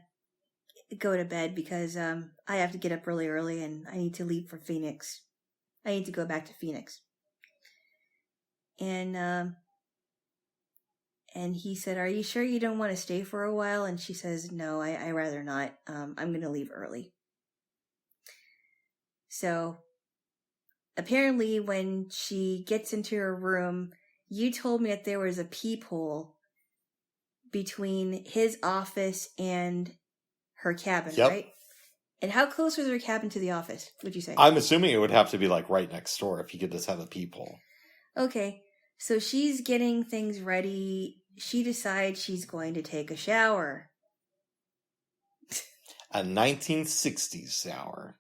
go to bed because I have to get up really early and I need to leave for Phoenix. I need to go back to Phoenix. And he said, are you sure you don't want to stay for a while? And she says, no, I rather not. I'm going to leave early. So apparently when she gets into her room, you told me that there was a peephole between his office and her cabin, yep. Right? And how close was her cabin to the office, would you say? I'm assuming it would have to be like right next door if you could just have a peephole. Okay. So she's getting things ready. She decides she's going to take a shower. A 1960s shower.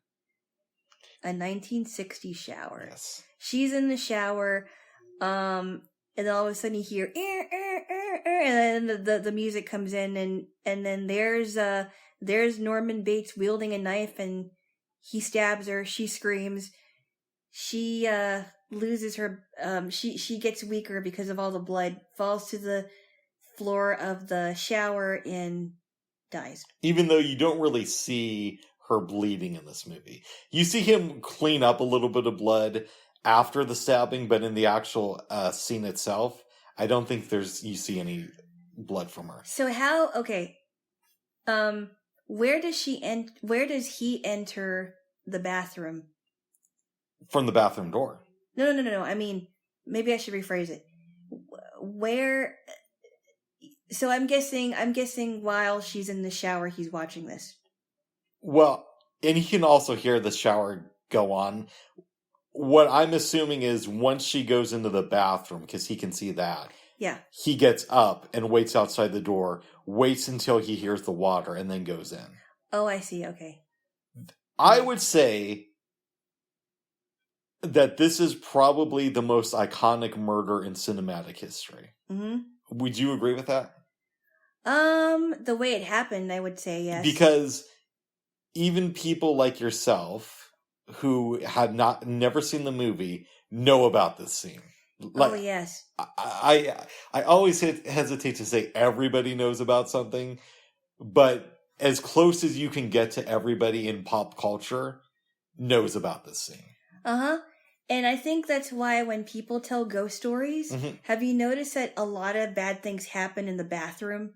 A 1960s shower. Yes. She's in the shower, and then all of a sudden you hear, and then the music comes in, and then there's Norman Bates wielding a knife, and he stabs her. She screams. She loses her, she gets weaker because of all the blood, falls to the floor of the shower and dies. Even though you don't really see her bleeding in this movie. You see him clean up a little bit of blood after the stabbing, but in the actual scene itself, I don't think you see any blood from her. So how, okay, where does he enter the bathroom? From the bathroom door. No. I mean, maybe I should rephrase it. Where, so I'm guessing while she's in the shower, he's watching this. Well, and he can also hear the shower go on. What I'm assuming is once she goes into the bathroom, because he can see that. Yeah. He gets up and waits outside the door, waits until he hears the water, and then goes in. Oh, I see. Okay. I would say that this is probably the most iconic murder in cinematic history. Mm-hmm. Would you agree with that? The way it happened, I would say yes. Because even people like yourself who had never seen the movie know about this scene. Like, oh, yes. I always hesitate to say everybody knows about something, but as close as you can get to everybody in pop culture knows about this scene. Uh-huh. And I think that's why when people tell ghost stories, have you noticed that a lot of bad things happen in the bathroom?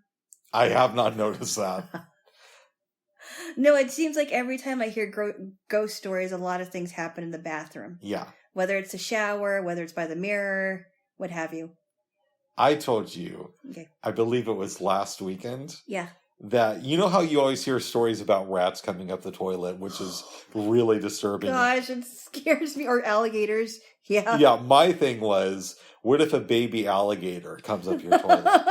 I have not noticed that. No, it seems like every time I hear ghost stories, a lot of things happen in the bathroom. Yeah. Whether it's a shower, whether it's by the mirror, what have you. I told you, okay. I believe it was last weekend. Yeah. That, you know how you always hear stories about rats coming up the toilet, which is really disturbing. Gosh, it scares me. Or alligators. Yeah. Yeah, my thing was, what if a baby alligator comes up your toilet?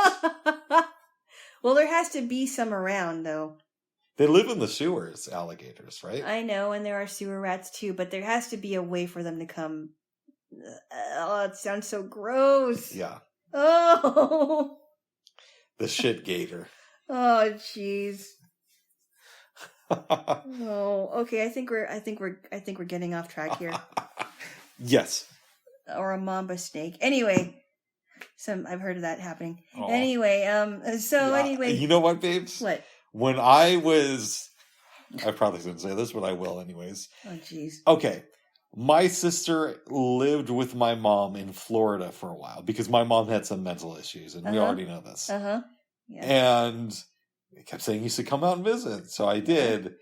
Well, there has to be some around, though. They live in the sewers, alligators, right? I know, and there are sewer rats, too, but there has to be a way for them to come. Oh, it sounds so gross. Yeah. Oh. The shit gator. Oh, jeez. Oh, okay. I think we're getting off track here. Yes. Or a mamba snake. Anyway, I've heard of that happening. Aww. Anyway, anyway, you know what, babes? What? When I probably shouldn't say this, but I will anyways. Oh, jeez. Okay. My sister lived with my mom in Florida for a while because my mom had some mental issues, and we already know this. Uh-huh. Yeah. And I kept saying, you should come out and visit. So I did.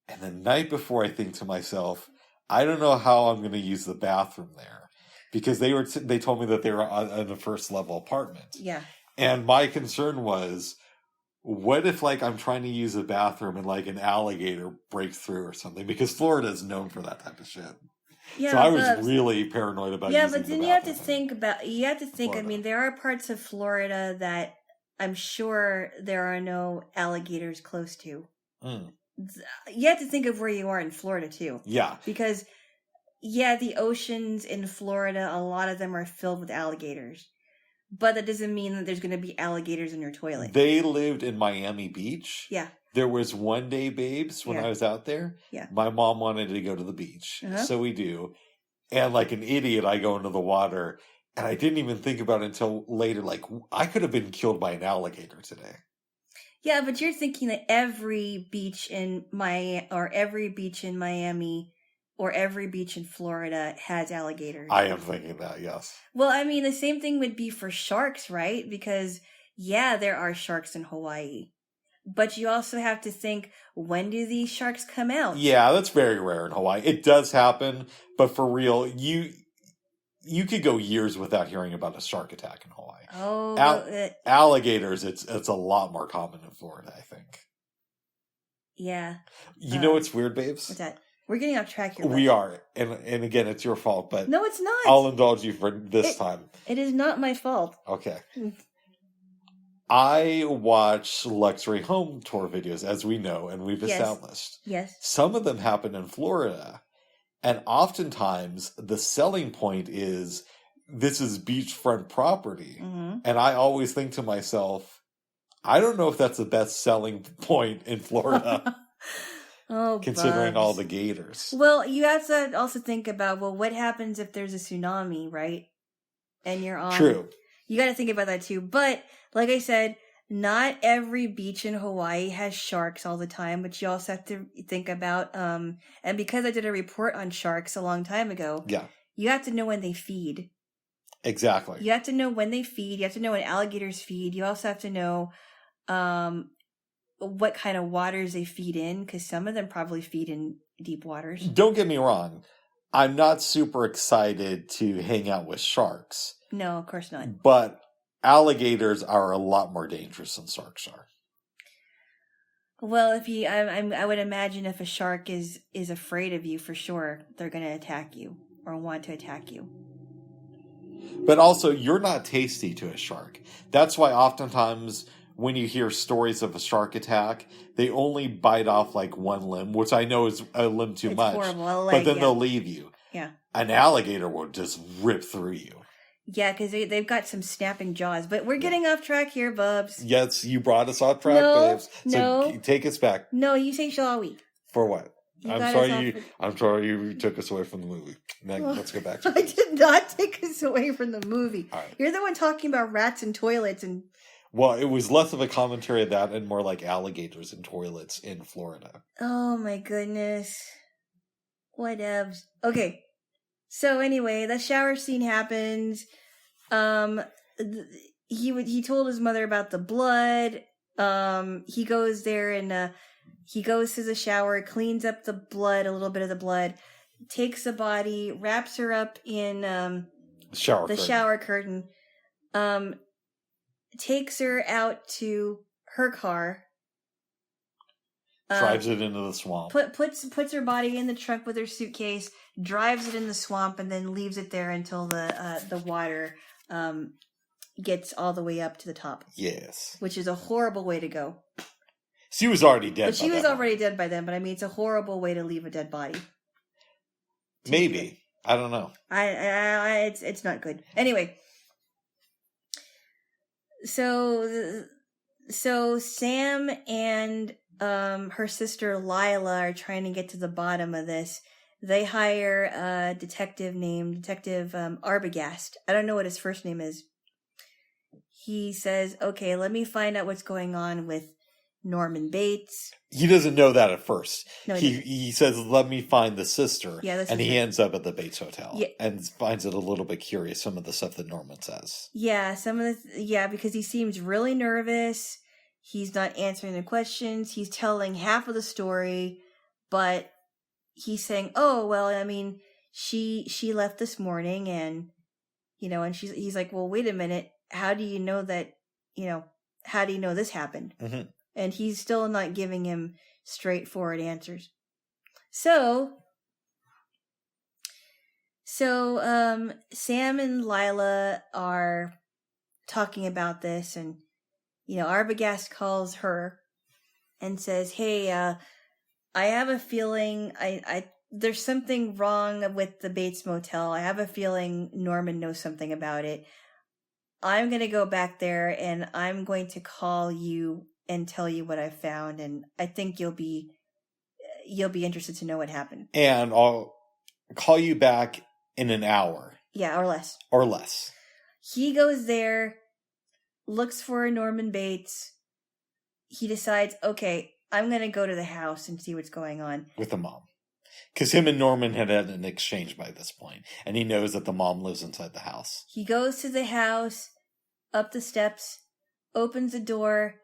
And the night before, I think to myself, I don't know how I'm going to use the bathroom there. Because they told me that they were in a first level apartment. Yeah. And my concern was, what if I'm trying to use a bathroom and an alligator breaks through or something? Because Florida is known for that type of shit. Yeah, so I was really paranoid about using the bathroom. Yeah, but then you have to think, I mean, there are parts of Florida that I'm sure there are no alligators close to. Mm. You have to think of where you are in Florida, too. Yeah. Because, the oceans in Florida, a lot of them are filled with alligators. But that doesn't mean that there's going to be alligators in your toilet. They lived in Miami Beach. Yeah. There was one day, babes, when I was out there. Yeah. My mom wanted to go to the beach. So we do. And like an idiot, I go into the water. And I didn't even think about it until later. I could have been killed by an alligator today. Yeah, but you're thinking that every beach in Miami or every beach in Florida has alligators. I am thinking that, yes. Well, I mean, the same thing would be for sharks, right? Because, there are sharks in Hawaii. But you also have to think, when do these sharks come out? Yeah, that's very rare in Hawaii. It does happen, but for real, you could go years without hearing about a shark attack in Hawaii. Oh, alligators, it's a lot more common in Florida, I think. Yeah. You know what's weird, babes? What's that? We're getting off track here. We are. And again, it's your fault, but... No, it's not. I'll indulge you for this time. It is not my fault. Okay. I watch luxury home tour videos, as we know, and we've established. Yes. Some of them happen in Florida. And oftentimes, the selling point is, this is beachfront property. Mm-hmm. And I always think to myself, I don't know if that's the best selling point in Florida. Oh, considering Bubs. all the gators. Well, you have to also think about, what happens if there's a tsunami, right? And you're on... True. You got to think about that too. But, like I said, not every beach in Hawaii has sharks all the time, but you also have to think about, and because I did a report on sharks a long time ago, you have to know when they feed. Exactly. You have to know when they feed. You have to know when alligators feed. You also have to know what kind of waters they feed in, because some of them probably feed in deep waters. Don't get me wrong. I'm not super excited to hang out with sharks. No, of course not. But alligators are a lot more dangerous than sharks are. Well, I would imagine if a shark is afraid of you, for sure, they're going to attack you or want to attack you. But also, you're not tasty to a shark. That's why oftentimes when you hear stories of a shark attack, they only bite off like one limb, which I know is a limb too much. It's horrible. But then they'll leave you. Yeah. An alligator will just rip through you. Yeah, because they've got some snapping jaws. But we're getting off track here, Bubs. Yes, you brought us off track, babes. So take us back. No, you say shall we? For what? I'm sorry you took us away from the movie. Now, let's go back to I did not take us away from the movie. All right. You're the one talking about rats and toilets and... Well, it was less of a commentary of that and more like alligators and toilets in Florida. Oh my goodness. Whatevs. Okay. So anyway, the shower scene happens. He told his mother about the blood. He goes there and he goes to the shower, cleans up the blood, a little bit of the blood, takes the body, wraps her up in the shower curtain, takes her out to her car, drives it into the swamp, puts her body in the trunk with her suitcase, drives it in the swamp, and then leaves it there until the water gets all the way up to the top. Yes, which is a horrible way to go. She was already dead. But she was already dead by then. But I mean, it's a horrible way to leave a dead body. Maybe, I don't know. It's not good. Anyway, so Sam and her sister Lila are trying to get to the bottom of this. They hire a detective named Detective Arbogast. I don't know what his first name is. He says, "Okay, let me find out what's going on with Norman Bates." He doesn't know that at first. No, he says, "Let me find the sister." Yeah, and he ends up at the Bates Hotel and finds it a little bit curious, some of the stuff that Norman says. Yeah, because he seems really nervous. He's not answering the questions. He's telling half of the story, but he's saying, "Oh, well, I mean, she left this morning and, and he's like, well, wait a minute. How do you know that, how do you know this happened?" Mm-hmm. And he's still not giving him straightforward answers. So Sam and Lila are talking about this, and, Arbogast calls her and says, "Hey, I have a feeling there's something wrong with the Bates Motel. I have a feeling Norman knows something about it. I'm going to go back there and I'm going to call you and tell you what I found, and I think you'll be interested to know what happened. And I'll call you back in an hour." Yeah, or less. Or less. He goes there, looks for Norman Bates. He decides, okay, I'm going to go to the house and see what's going on. With the mom. Because him and Norman had an exchange by this point, and he knows that the mom lives inside the house. He goes to the house, up the steps, opens the door.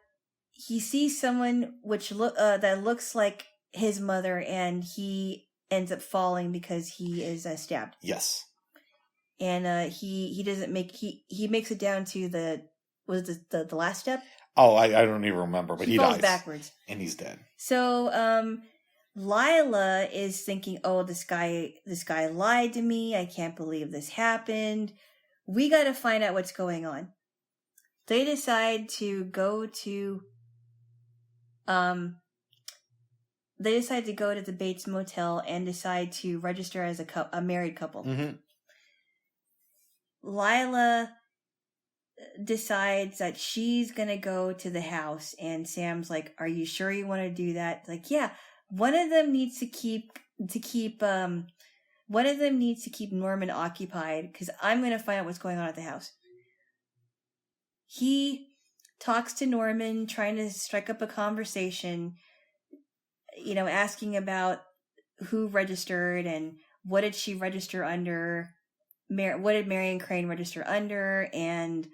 He sees someone that looks like his mother, and he ends up falling because he is stabbed. Yes. And he doesn't he makes it down to the last step? Oh, I don't even remember, but he falls dies backwards. And he's dead. So Lila is thinking, "Oh, this guy lied to me. I can't believe this happened. We got to find out what's going on." They decide to go to the Bates Motel and decide to register as a married couple. Mm-hmm. Lila decides that she's going to go to the house, and Sam's like, "Are you sure you want to do that?" Like, "Yeah, one of them needs to keep Norman occupied, because I'm going to find out what's going on at the house. He talks to Norman, trying to strike up a conversation, asking about who registered and what did she register under, what did Marion Crane register under, and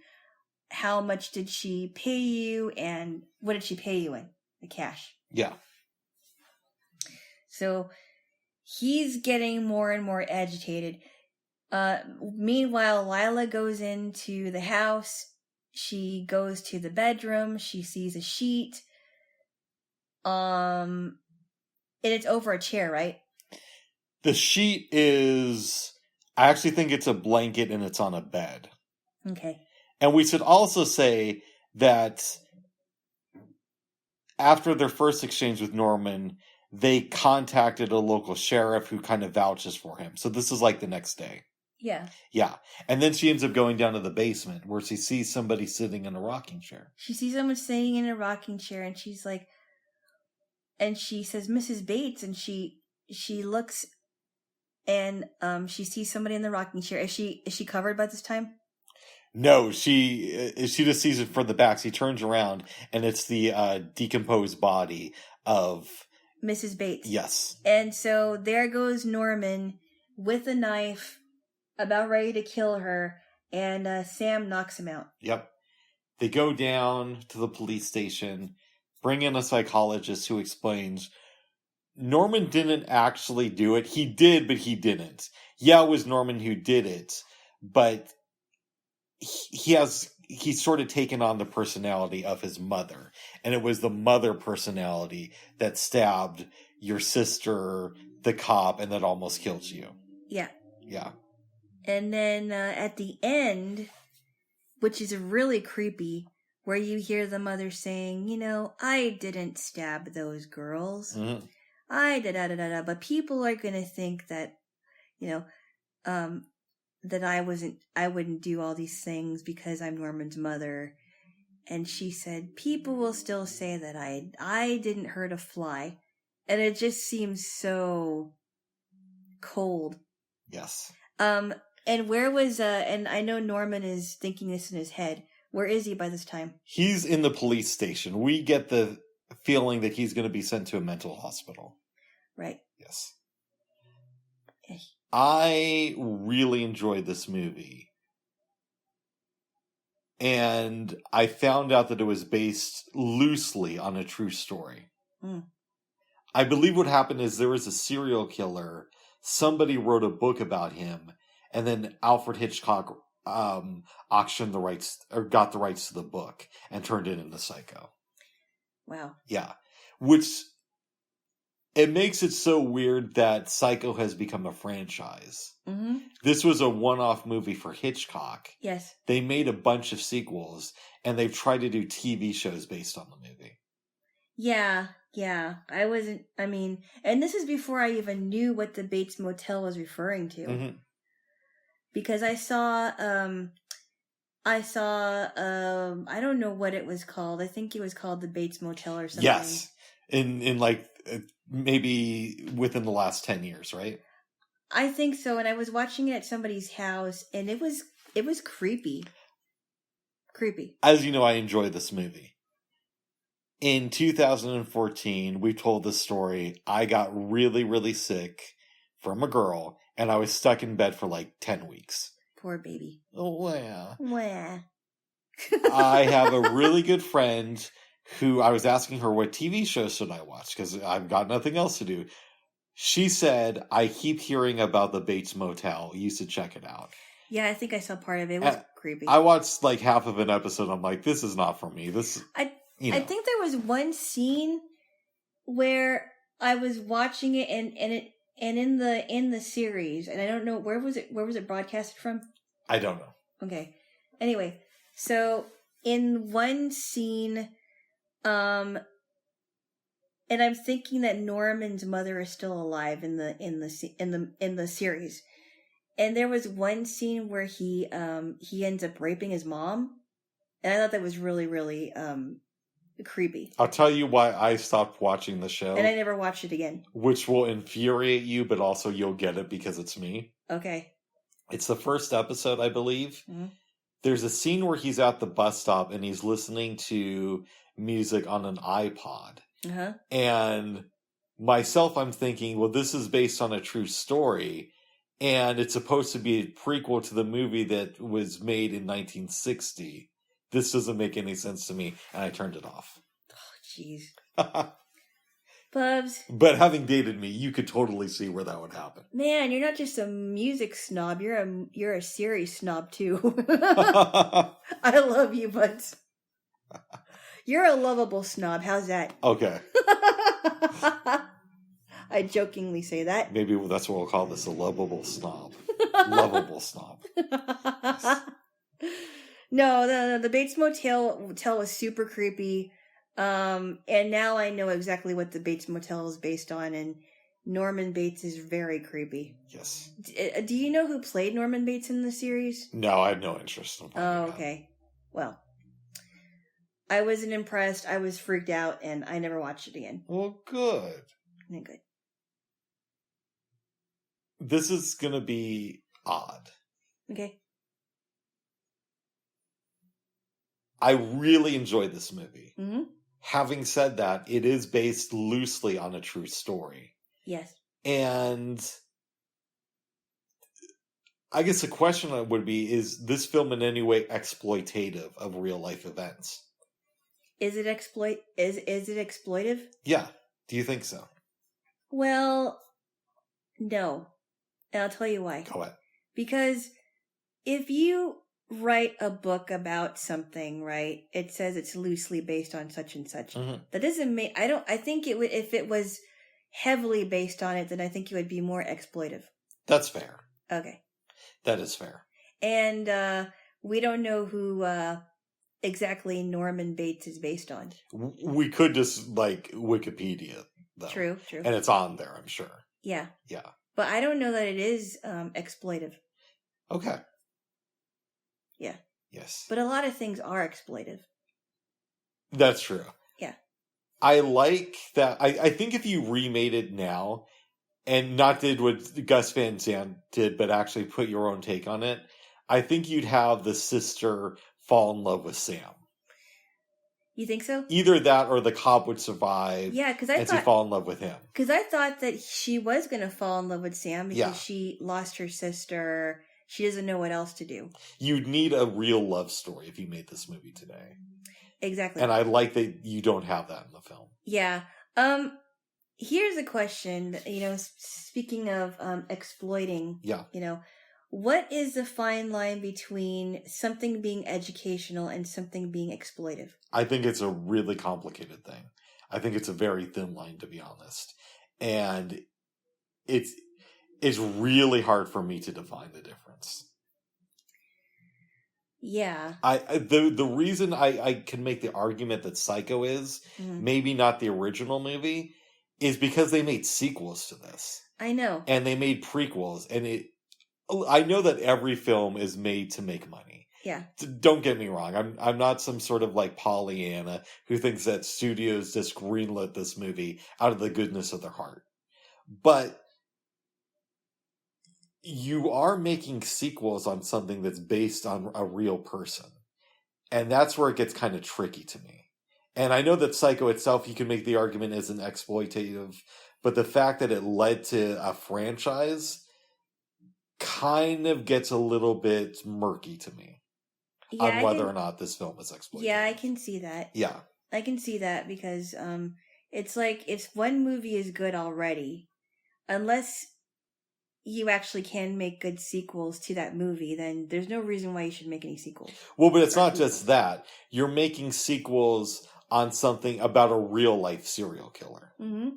how much did she pay you, and what did she pay you in? The cash. Yeah. So he's getting more and more agitated. Meanwhile, Lila goes into the house. She goes to the bedroom. She sees a sheet. And it's over a chair, right? The sheet is, I actually think it's a blanket and it's on a bed. Okay. And we should also say that after their first exchange with Norman, they contacted a local sheriff who kind of vouches for him. So this is like the next day. Yeah. Yeah. And then she ends up going down to the basement where she sees somebody sitting in a rocking chair. She sees someone sitting in a rocking chair, and she's like, and she says, Mrs. Bates, and she looks, and she sees somebody in the rocking chair. Is she covered by this time? No, she just sees it from the back. She turns around, and it's the decomposed body of Mrs. Bates. Yes. And so there goes Norman with a knife, about ready to kill her, and Sam knocks him out. Yep. They go down to the police station, bring in a psychologist who explains Norman didn't actually do it. He did, but he didn't. Yeah, it was Norman who did it, but he's sort of taken on the personality of his mother. And it was the mother personality that stabbed your sister, the cop, and that almost killed you. Yeah. Yeah. And then at the end, which is really creepy, where you hear the mother saying, I didn't stab those girls. Mm-hmm. I da-da-da-da-da. But people are going to think that, that I wouldn't do all these things because I'm Norman's mother. And she said, people will still say that I didn't hurt a fly. And it just seems so cold. Yes. And where was, and I know Norman is thinking this in his head. Where is he by this time? He's in the police station. We get the feeling that he's going to be sent to a mental hospital. Right. Yes. I really enjoyed this movie. And I found out that it was based loosely on a true story. Mm. I believe what happened is there was a serial killer. Somebody wrote a book about him. And then Alfred Hitchcock auctioned the rights, or got the rights to the book and turned it into Psycho. Wow. Yeah. Which, it makes it so weird that Psycho has become a franchise. Mm-hmm. This was a one-off movie for Hitchcock. Yes. They made a bunch of sequels, and they've tried to do TV shows based on the movie. Yeah. And this is before I even knew what the Bates Motel was referring to. Mm-hmm. Because I saw, I don't know what it was called. I think it was called the Bates Motel or something. Yes. In like, maybe within the last 10 years, right? I think so. And I was watching it at somebody's house, and it was creepy. Creepy. As you know, I enjoy this movie. In 2014, we told this story. I got really, really sick from a girl, and I was stuck in bed for like 10 weeks. Poor baby. Oh, yeah. Wah. I have a really good friend who I was asking her what TV shows should I watch because I've got nothing else to do. She said, I keep hearing about the Bates Motel. You should check it out. Yeah, I think I saw part of it. It was creepy. I watched like half of an episode. I'm like, this is not for me. I think there was one scene where I was watching it and in the series, and I don't know where was it broadcasted from? I don't know. Okay. Anyway, so in one scene, and I'm thinking that Norman's mother is still alive in the series. And there was one scene where he ends up raping his mom. And I thought that was really, really, creepy. I'll tell you why I stopped watching the show. And I never watched it again. Which will infuriate you, but also you'll get it because it's me. Okay. It's the first episode, I believe. Mm-hmm. There's a scene where he's at the bus stop and he's listening to music on an iPod. Uh-huh. And myself, I'm thinking, well, this is based on a true story. And it's supposed to be a prequel to the movie that was made in 1960. This doesn't make any sense to me. And I turned it off. Oh, jeez. Bubs. But having dated me, you could totally see where that would happen. Man, you're not just a music snob. You're a series snob, too. I love you, buds. You're a lovable snob. How's that? Okay. I jokingly say that. Maybe that's what we'll call this, a lovable snob. Lovable snob. Yes. No, the Bates Motel was super creepy. And now I know exactly what the Bates Motel is based on, and Norman Bates is very creepy. Yes. Do you know who played Norman Bates in the series? No, I have no interest in finding out. Okay. Well, I wasn't impressed. I was freaked out, and I never watched it again. Well, good. Good. This is going to be odd. Okay. I really enjoyed this movie. Mm-hmm. Having said that, it is based loosely on a true story. Yes. And I guess the question would be, is this film in any way exploitative of real life events? Is it is it exploitive? Yeah. Do you think so? Well, no. And I'll tell you why. Go ahead. Because if you write a book about something, right, it says it's loosely based on such and such. Mm-hmm. That doesn't make, I think it would, if it was heavily based on it, then I think it would be more exploitive. That's fair. Okay. That is fair. And we don't know who exactly Norman Bates is based on. We could just, Wikipedia, though. True. And it's on there, I'm sure. Yeah. Yeah. But I don't know that it is exploitive. Okay. Yeah. Yes. But a lot of things are exploitive. That's true. Yeah. I like that. I think if you remade it now and not did what Gus Van Sant did, but actually put your own take on it, I think you'd have the sister fall in love with Sam. You think so? Either that or the cop would survive. Yeah, because and fall in love with him. Because I thought that she was going to fall in love with Sam because Yeah. she lost her sister. She doesn't know what else to do. You'd need a real love story if you made this movie today. Exactly. And I like that you don't have that in the film. Yeah. Here's a question, speaking of exploiting. Yeah. What is the fine line between something being educational and something being exploitive? I think it's a really complicated thing. I think it's a very thin line, to be honest. And it's really hard for me to define the difference. Yeah. The reason I can make the argument that Psycho is maybe not the original movie is because they made sequels to this. I know. And they made prequels, and I know that every film is made to make money. Yeah. Don't get me wrong. I'm not some sort of Pollyanna who thinks that studios just greenlit this movie out of the goodness of their heart. But you are making sequels on something that's based on a real person. And that's where it gets kind of tricky to me. And I know that Psycho itself, you can make the argument, isn't exploitative, but the fact that it led to a franchise kind of gets a little bit murky to me on whether or not this film is exploitative. Yeah, I can see that. Yeah. I can see that because it's like if one movie is good already, unless you actually can make good sequels to that movie, then there's no reason why you should make any sequels. Well, but it's not just that. You're making sequels on something about a real life serial killer. Mm-hmm.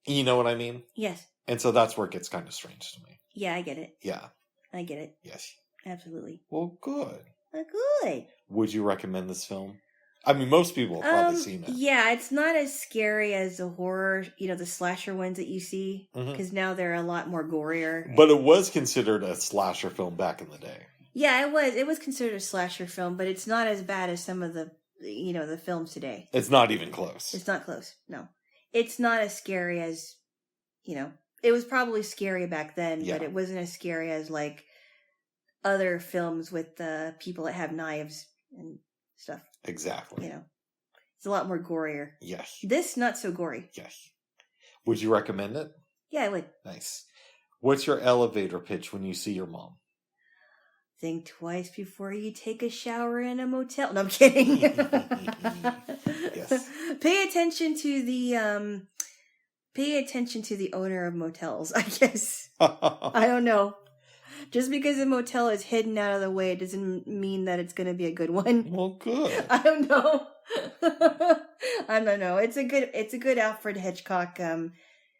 You know what I mean? Yes. And so that's where it gets kind of strange to me. Yeah, I get it. Yeah. I get it. Yes. Absolutely. Well, good. Good. Would you recommend this film? I mean, most people have probably seen it. Yeah, it's not as scary as the horror, the slasher ones that you see, because now they're a lot more gorier. But it was considered a slasher film back in the day. Yeah, it was. It was considered a slasher film, but it's not as bad as some of the the films today. It's not even close. It's not close. No. It's not as scary as, it was probably scary back then, but it wasn't as scary as like other films with the people that have knives and stuff. Exactly. It's a lot more gorier. Yes. This, not so gory. Yes. Would you recommend it? Yeah, I would. Nice. What's your elevator pitch when you see your mom? Think twice before you take a shower in a motel. No, I'm kidding. Yes. Pay attention to the owner of motels, I guess. I don't know. Just because a motel is hidden out of the way doesn't mean that it's going to be a good one. Well, good. I don't know. I don't know. It's a good Alfred Hitchcock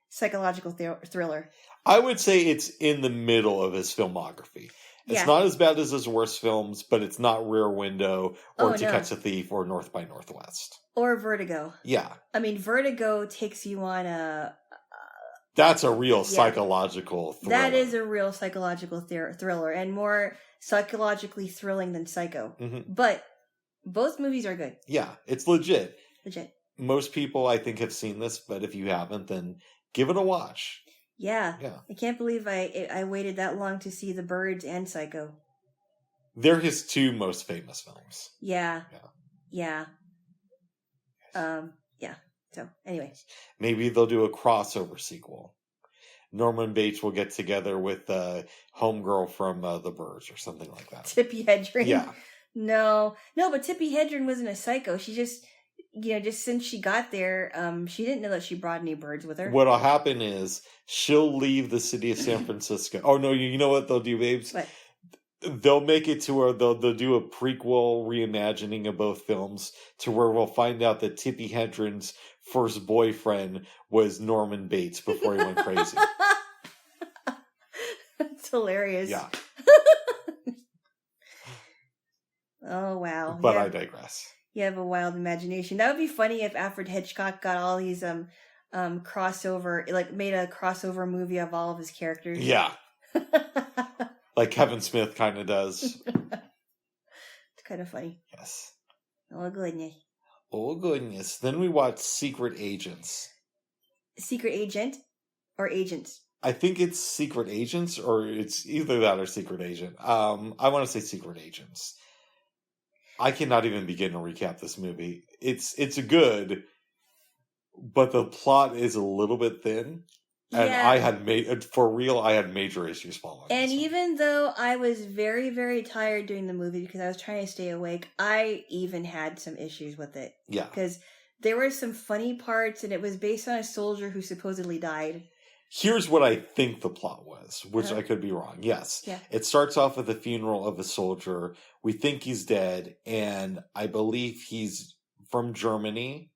psychological thriller. I would say it's in the middle of his filmography. It's not as bad as his worst films, but it's not Rear Window or To Catch a Thief or North by Northwest. Or Vertigo. Yeah. I mean, Vertigo takes you on a... That's a real psychological thriller. That is a real psychological thriller, and more psychologically thrilling than Psycho. Mm-hmm. But both movies are good. Yeah, it's legit. Legit. Most people, I think, have seen this, but if you haven't, then give it a watch. Yeah. I can't believe I waited that long to see The Birds and Psycho. They're his two most famous films. Yeah. So, anyway. Maybe they'll do a crossover sequel. Norman Bates will get together with the homegirl from The Birds or something like that. Tippi Hedren. Yeah. No, but Tippi Hedren wasn't a psycho. She just since she got there, she didn't know that she brought any birds with her. What'll happen is she'll leave the city of San Francisco. Oh, no, you know what they'll do, babes? What? They'll make it to where they'll do a prequel reimagining of both films to where we'll find out that Tippi Hedren's first boyfriend was Norman Bates before he went crazy. That's hilarious. Yeah. Oh, wow. But I digress. You have a wild imagination. That would be funny if Alfred Hitchcock got all these crossover, like made a crossover movie of all of his characters. Yeah. Like Kevin Smith kind of does. It's kind of funny. Yes. Oh, goodness. Oh, goodness. Then we watched Secret Agents. Secret Agent or Agents? I think it's Secret Agents, or it's either that or Secret Agent. I want to say Secret Agents. I cannot even begin to recap this movie. It's good, but the plot is a little bit thin. And I had I had major issues following. And even though I was very, very tired during the movie because I was trying to stay awake, I even had some issues with it. Yeah. Because there were some funny parts, and it was based on a soldier who supposedly died. Here's what I think the plot was, which I could be wrong. Yes. Yeah. It starts off with the funeral of a soldier. We think he's dead, and I believe he's from Germany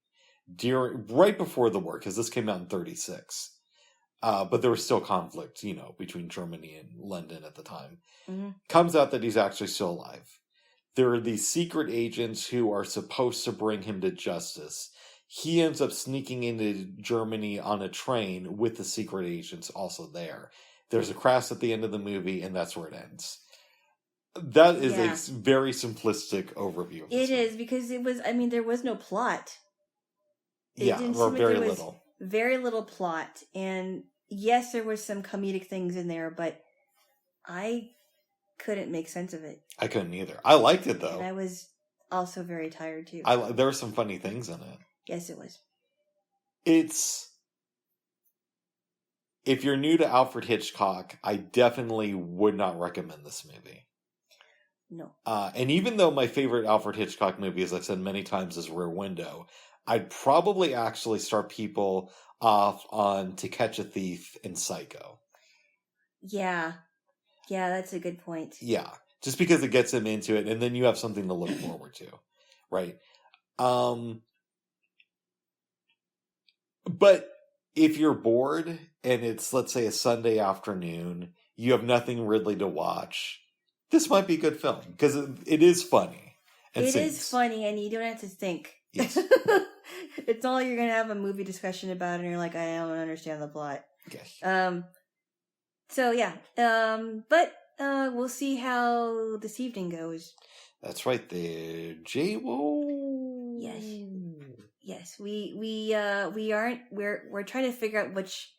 right before the war, because this came out in 1936. But there was still conflict, between Germany and London at the time. Mm-hmm. Comes out that he's actually still alive. There are these secret agents who are supposed to bring him to justice. He ends up sneaking into Germany on a train with the secret agents also there. There's a crash at the end of the movie, and that's where it ends. That is a very simplistic overview of this movie. Is, because there was no plot. Or very little. Very little plot. And yes, there was some comedic things in there, but I couldn't make sense of it. I couldn't either. I liked it, though. And I was also very tired, too. There were some funny things in it. Yes, it was. If you're new to Alfred Hitchcock, I definitely would not recommend this movie. No. And even though my favorite Alfred Hitchcock movie, as I've said many times, is Rear Window, I'd probably actually start people off on To Catch a Thief and Psycho. Yeah. Yeah, that's a good point. Yeah. Just because it gets them into it, and then you have something to look forward to. Right? But if you're bored, and it's, let's say, a Sunday afternoon, you have nothing really to watch, this might be a good film, because it is funny. It is funny, and you don't have to think. Yes. It's all you're going to have a movie discussion about, and you're like, I don't understand the plot. Yes. So, yeah. But we'll see how this evening goes. That's right there, Jaylo. Yes. We aren't. We're trying to figure out which.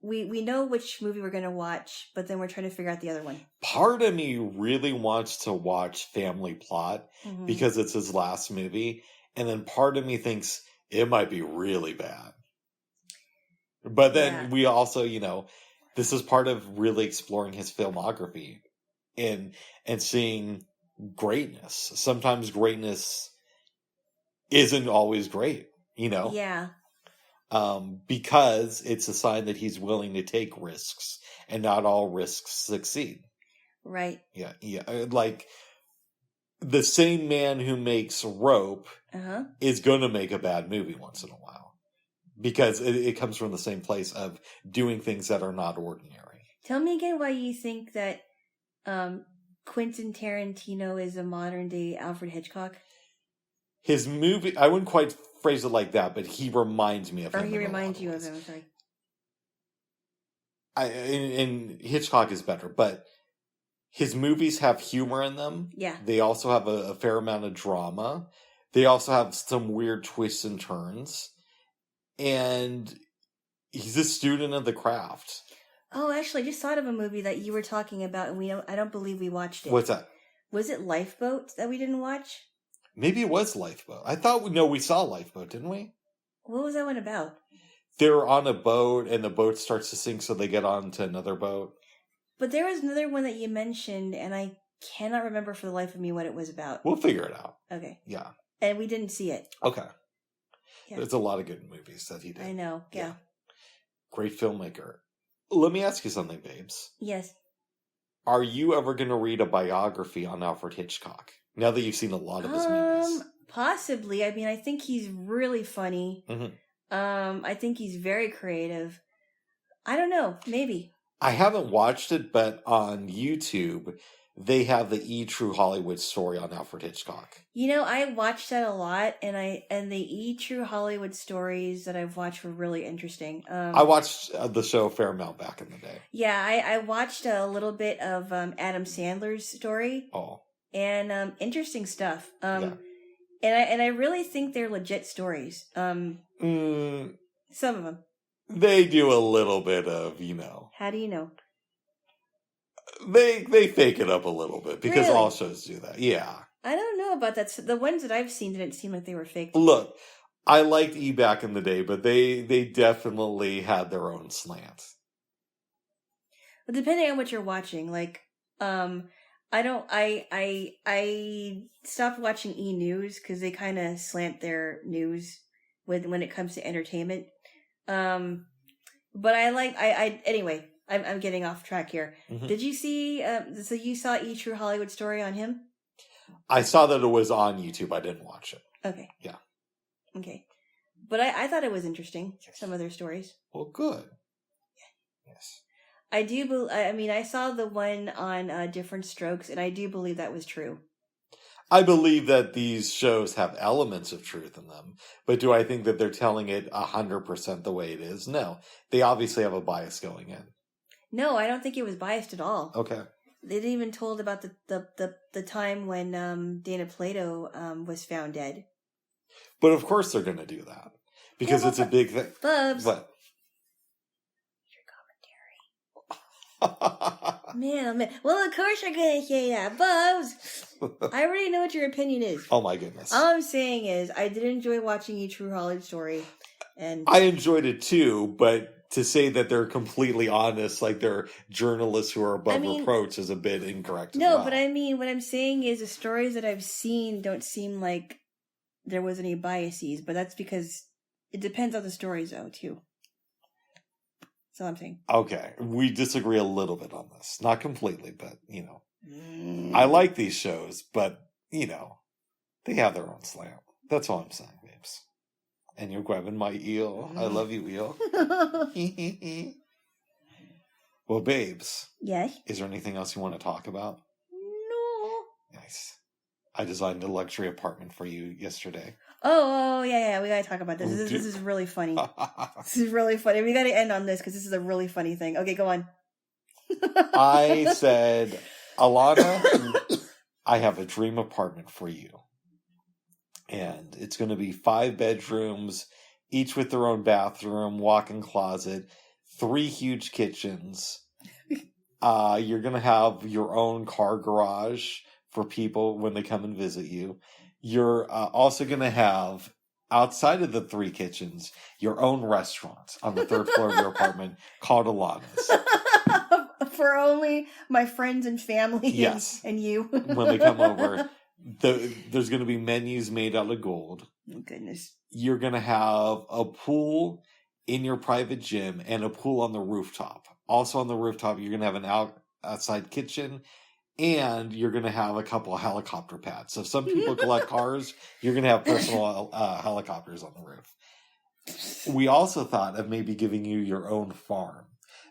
We know which movie we're going to watch, but then we're trying to figure out the other one. Part of me really wants to watch Family Plot because it's his last movie, and then part of me thinks it might be really bad. But then we also, this is part of really exploring his filmography and seeing greatness. Sometimes greatness isn't always great, Yeah. Because it's a sign that he's willing to take risks, and not all risks succeed. Right. Yeah. Like, the same man who makes Rope is going to make a bad movie once in a while. Because it comes from the same place of doing things that are not ordinary. Tell me again why you think that Quentin Tarantino is a modern-day Alfred Hitchcock. His movie, I wouldn't quite phrase it like that, but he reminds me of him. Or he reminds you of him, sorry. And Hitchcock is better, but his movies have humor in them. Yeah. They also have a fair amount of drama. They also have some weird twists and turns. And he's a student of the craft. Oh, actually, I just thought of a movie that you were talking about, and I don't believe we watched it. What's that? Was it Lifeboat that we didn't watch? Maybe it was Lifeboat. I thought we saw Lifeboat, didn't we? What was that one about? They're on a boat, and the boat starts to sink, so they get onto another boat. But there was another one that you mentioned, and I cannot remember for the life of me what it was about. We'll figure it out. Okay. Yeah. And we didn't see it. Okay. Yeah. There's a lot of good movies that he did. I know, yeah. Great filmmaker. Let me ask you something, babes. Yes. Are you ever going to read a biography on Alfred Hitchcock? Now that you've seen a lot of his movies. Possibly. I mean, I think he's really funny. I think he's very creative. I don't know. Maybe. I haven't watched it, but on YouTube, they have the True Hollywood story on Alfred Hitchcock. I watched that a lot, and the True Hollywood stories that I've watched were really interesting. I watched the show a fair amount back in the day. Yeah, I watched a little bit of Adam Sandler's story. Oh. And interesting stuff. And I really think they're legit stories. Some of them. They do a little bit of, How do you know? They fake it up a little bit because all shows do that. Yeah. I don't know about that. The ones that I've seen didn't seem like they were fake. Look, I liked E back in the day, but they definitely had their own slant. But depending on what you're watching, like, I stopped watching E! News because they kind of slant their news when it comes to entertainment. But anyway, I'm getting off track here. Did you see, so you saw True Hollywood story on him? I saw that it was on YouTube. I didn't watch it. Okay. Yeah. Okay. But I thought it was interesting, some of their stories. Well, good. Yes. I saw the one on Different Strokes, and I do believe that was true. I believe that these shows have elements of truth in them, but do I think that they're telling it 100% the way it is? No. They obviously have a bias going in. No, I don't think it was biased at all. Okay. They didn't even told about the time when Dana Plato was found dead. But of course they're going to do that. Because it's a big thing. Bubs. What? Man, oh man. Well, of course you're going to say that. Bubs, I already know what your opinion is. Oh my goodness. All I'm saying is, I did enjoy watching A True Hollywood Story. And I enjoyed it too, but to say that they're completely honest, like they're journalists who are above reproach, is a bit incorrect. No, but I mean, what I'm saying is the stories that I've seen don't seem like there was any biases, but that's because it depends on the stories, though, too. That's all I'm saying. Okay, we disagree a little bit on this. Not completely, but, I like these shows, but, they have their own slant. That's all I'm saying, babes. And you're grabbing my eel. I love you, eel. Well, babes. Yes? Is there anything else you want to talk about? No. Nice. I designed a luxury apartment for you yesterday. Oh, yeah, we gotta talk about this. This is really funny. This is really funny. We gotta end on this because this is a really funny thing. Okay, go on. I said, Alana, I have a dream apartment for you. And it's going to be 5 bedrooms, each with their own bathroom, walk-in closet, 3 huge kitchens. You're going to have your own car garage for people when they come and visit you. You're also going to have, outside of the 3 kitchens, your own restaurant on the 3rd floor of your apartment called Alana's. For only my friends and family Yes. and you. When they come over, there's going to be menus made out of gold. Oh, goodness. You're going to have a pool in your private gym and a pool on the rooftop. Also on the rooftop, you're going to have an outside kitchen, and you're going to have a couple of helicopter pads. So if some people collect cars, you're going to have personal helicopters on the roof. We also thought of maybe giving you your own farm.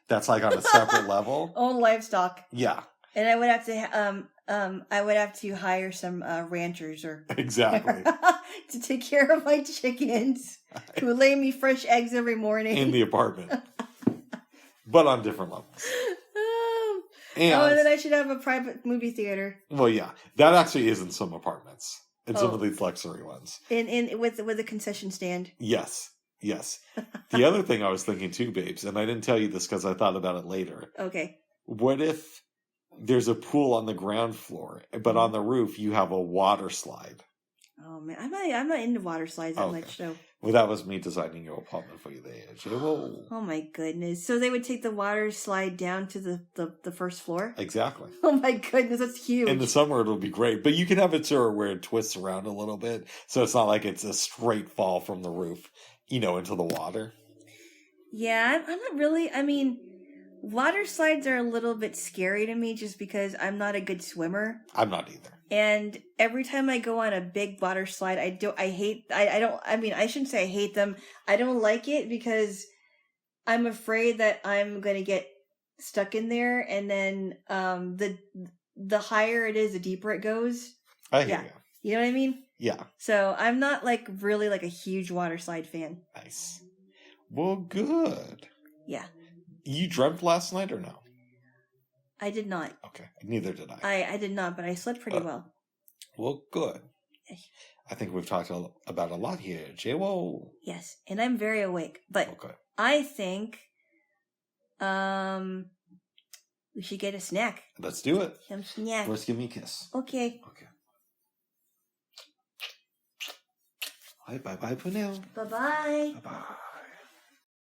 That's like on a separate level. Own livestock. Yeah. And I would have to hire some ranchers or Exactly. to take care of my chickens who lay me fresh eggs every morning In the apartment. But on different levels. And then I should have a private movie theater. Well, yeah. That actually is in some apartments. In some Oh. of these luxury ones. With a concession stand. Yes. Yes. The other thing I was thinking too, babes, and I didn't tell you this because I thought about it later. Okay. What if there's a pool on the ground floor, but on the roof you have a water slide? Oh man, I'm not into water slides that much. So. Well, that was me designing your apartment for you there. Whoa. Oh my goodness! So they would take the water slide down to the first floor. Exactly. Oh my goodness, that's huge. In the summer it'll be great, but you can have it where it twists around a little bit, so it's not like it's a straight fall from the roof, into the water. Yeah, I'm not really. I mean, water slides are a little bit scary to me, just because I'm not a good swimmer. I'm not either. And every time I go on a big water slide, I shouldn't say I hate them. I don't like it because I'm afraid that I'm going to get stuck in there. And then, the higher it is, the deeper it goes. I hear you. You know what I mean? Yeah. So I'm not really a huge water slide fan. Nice. Well, good. Yeah. You dreamt last night or no? I did not. Okay. Neither did I. I did not, but I slept pretty well. Well, good. I think we've talked about a lot here. Jaylo. Yes, and I'm very awake. But Okay. I think we should get a snack. Let's do it. Some snack. First, give me a kiss. Okay. Okay. All right, bye-bye for now. Bye-bye. Bye-bye.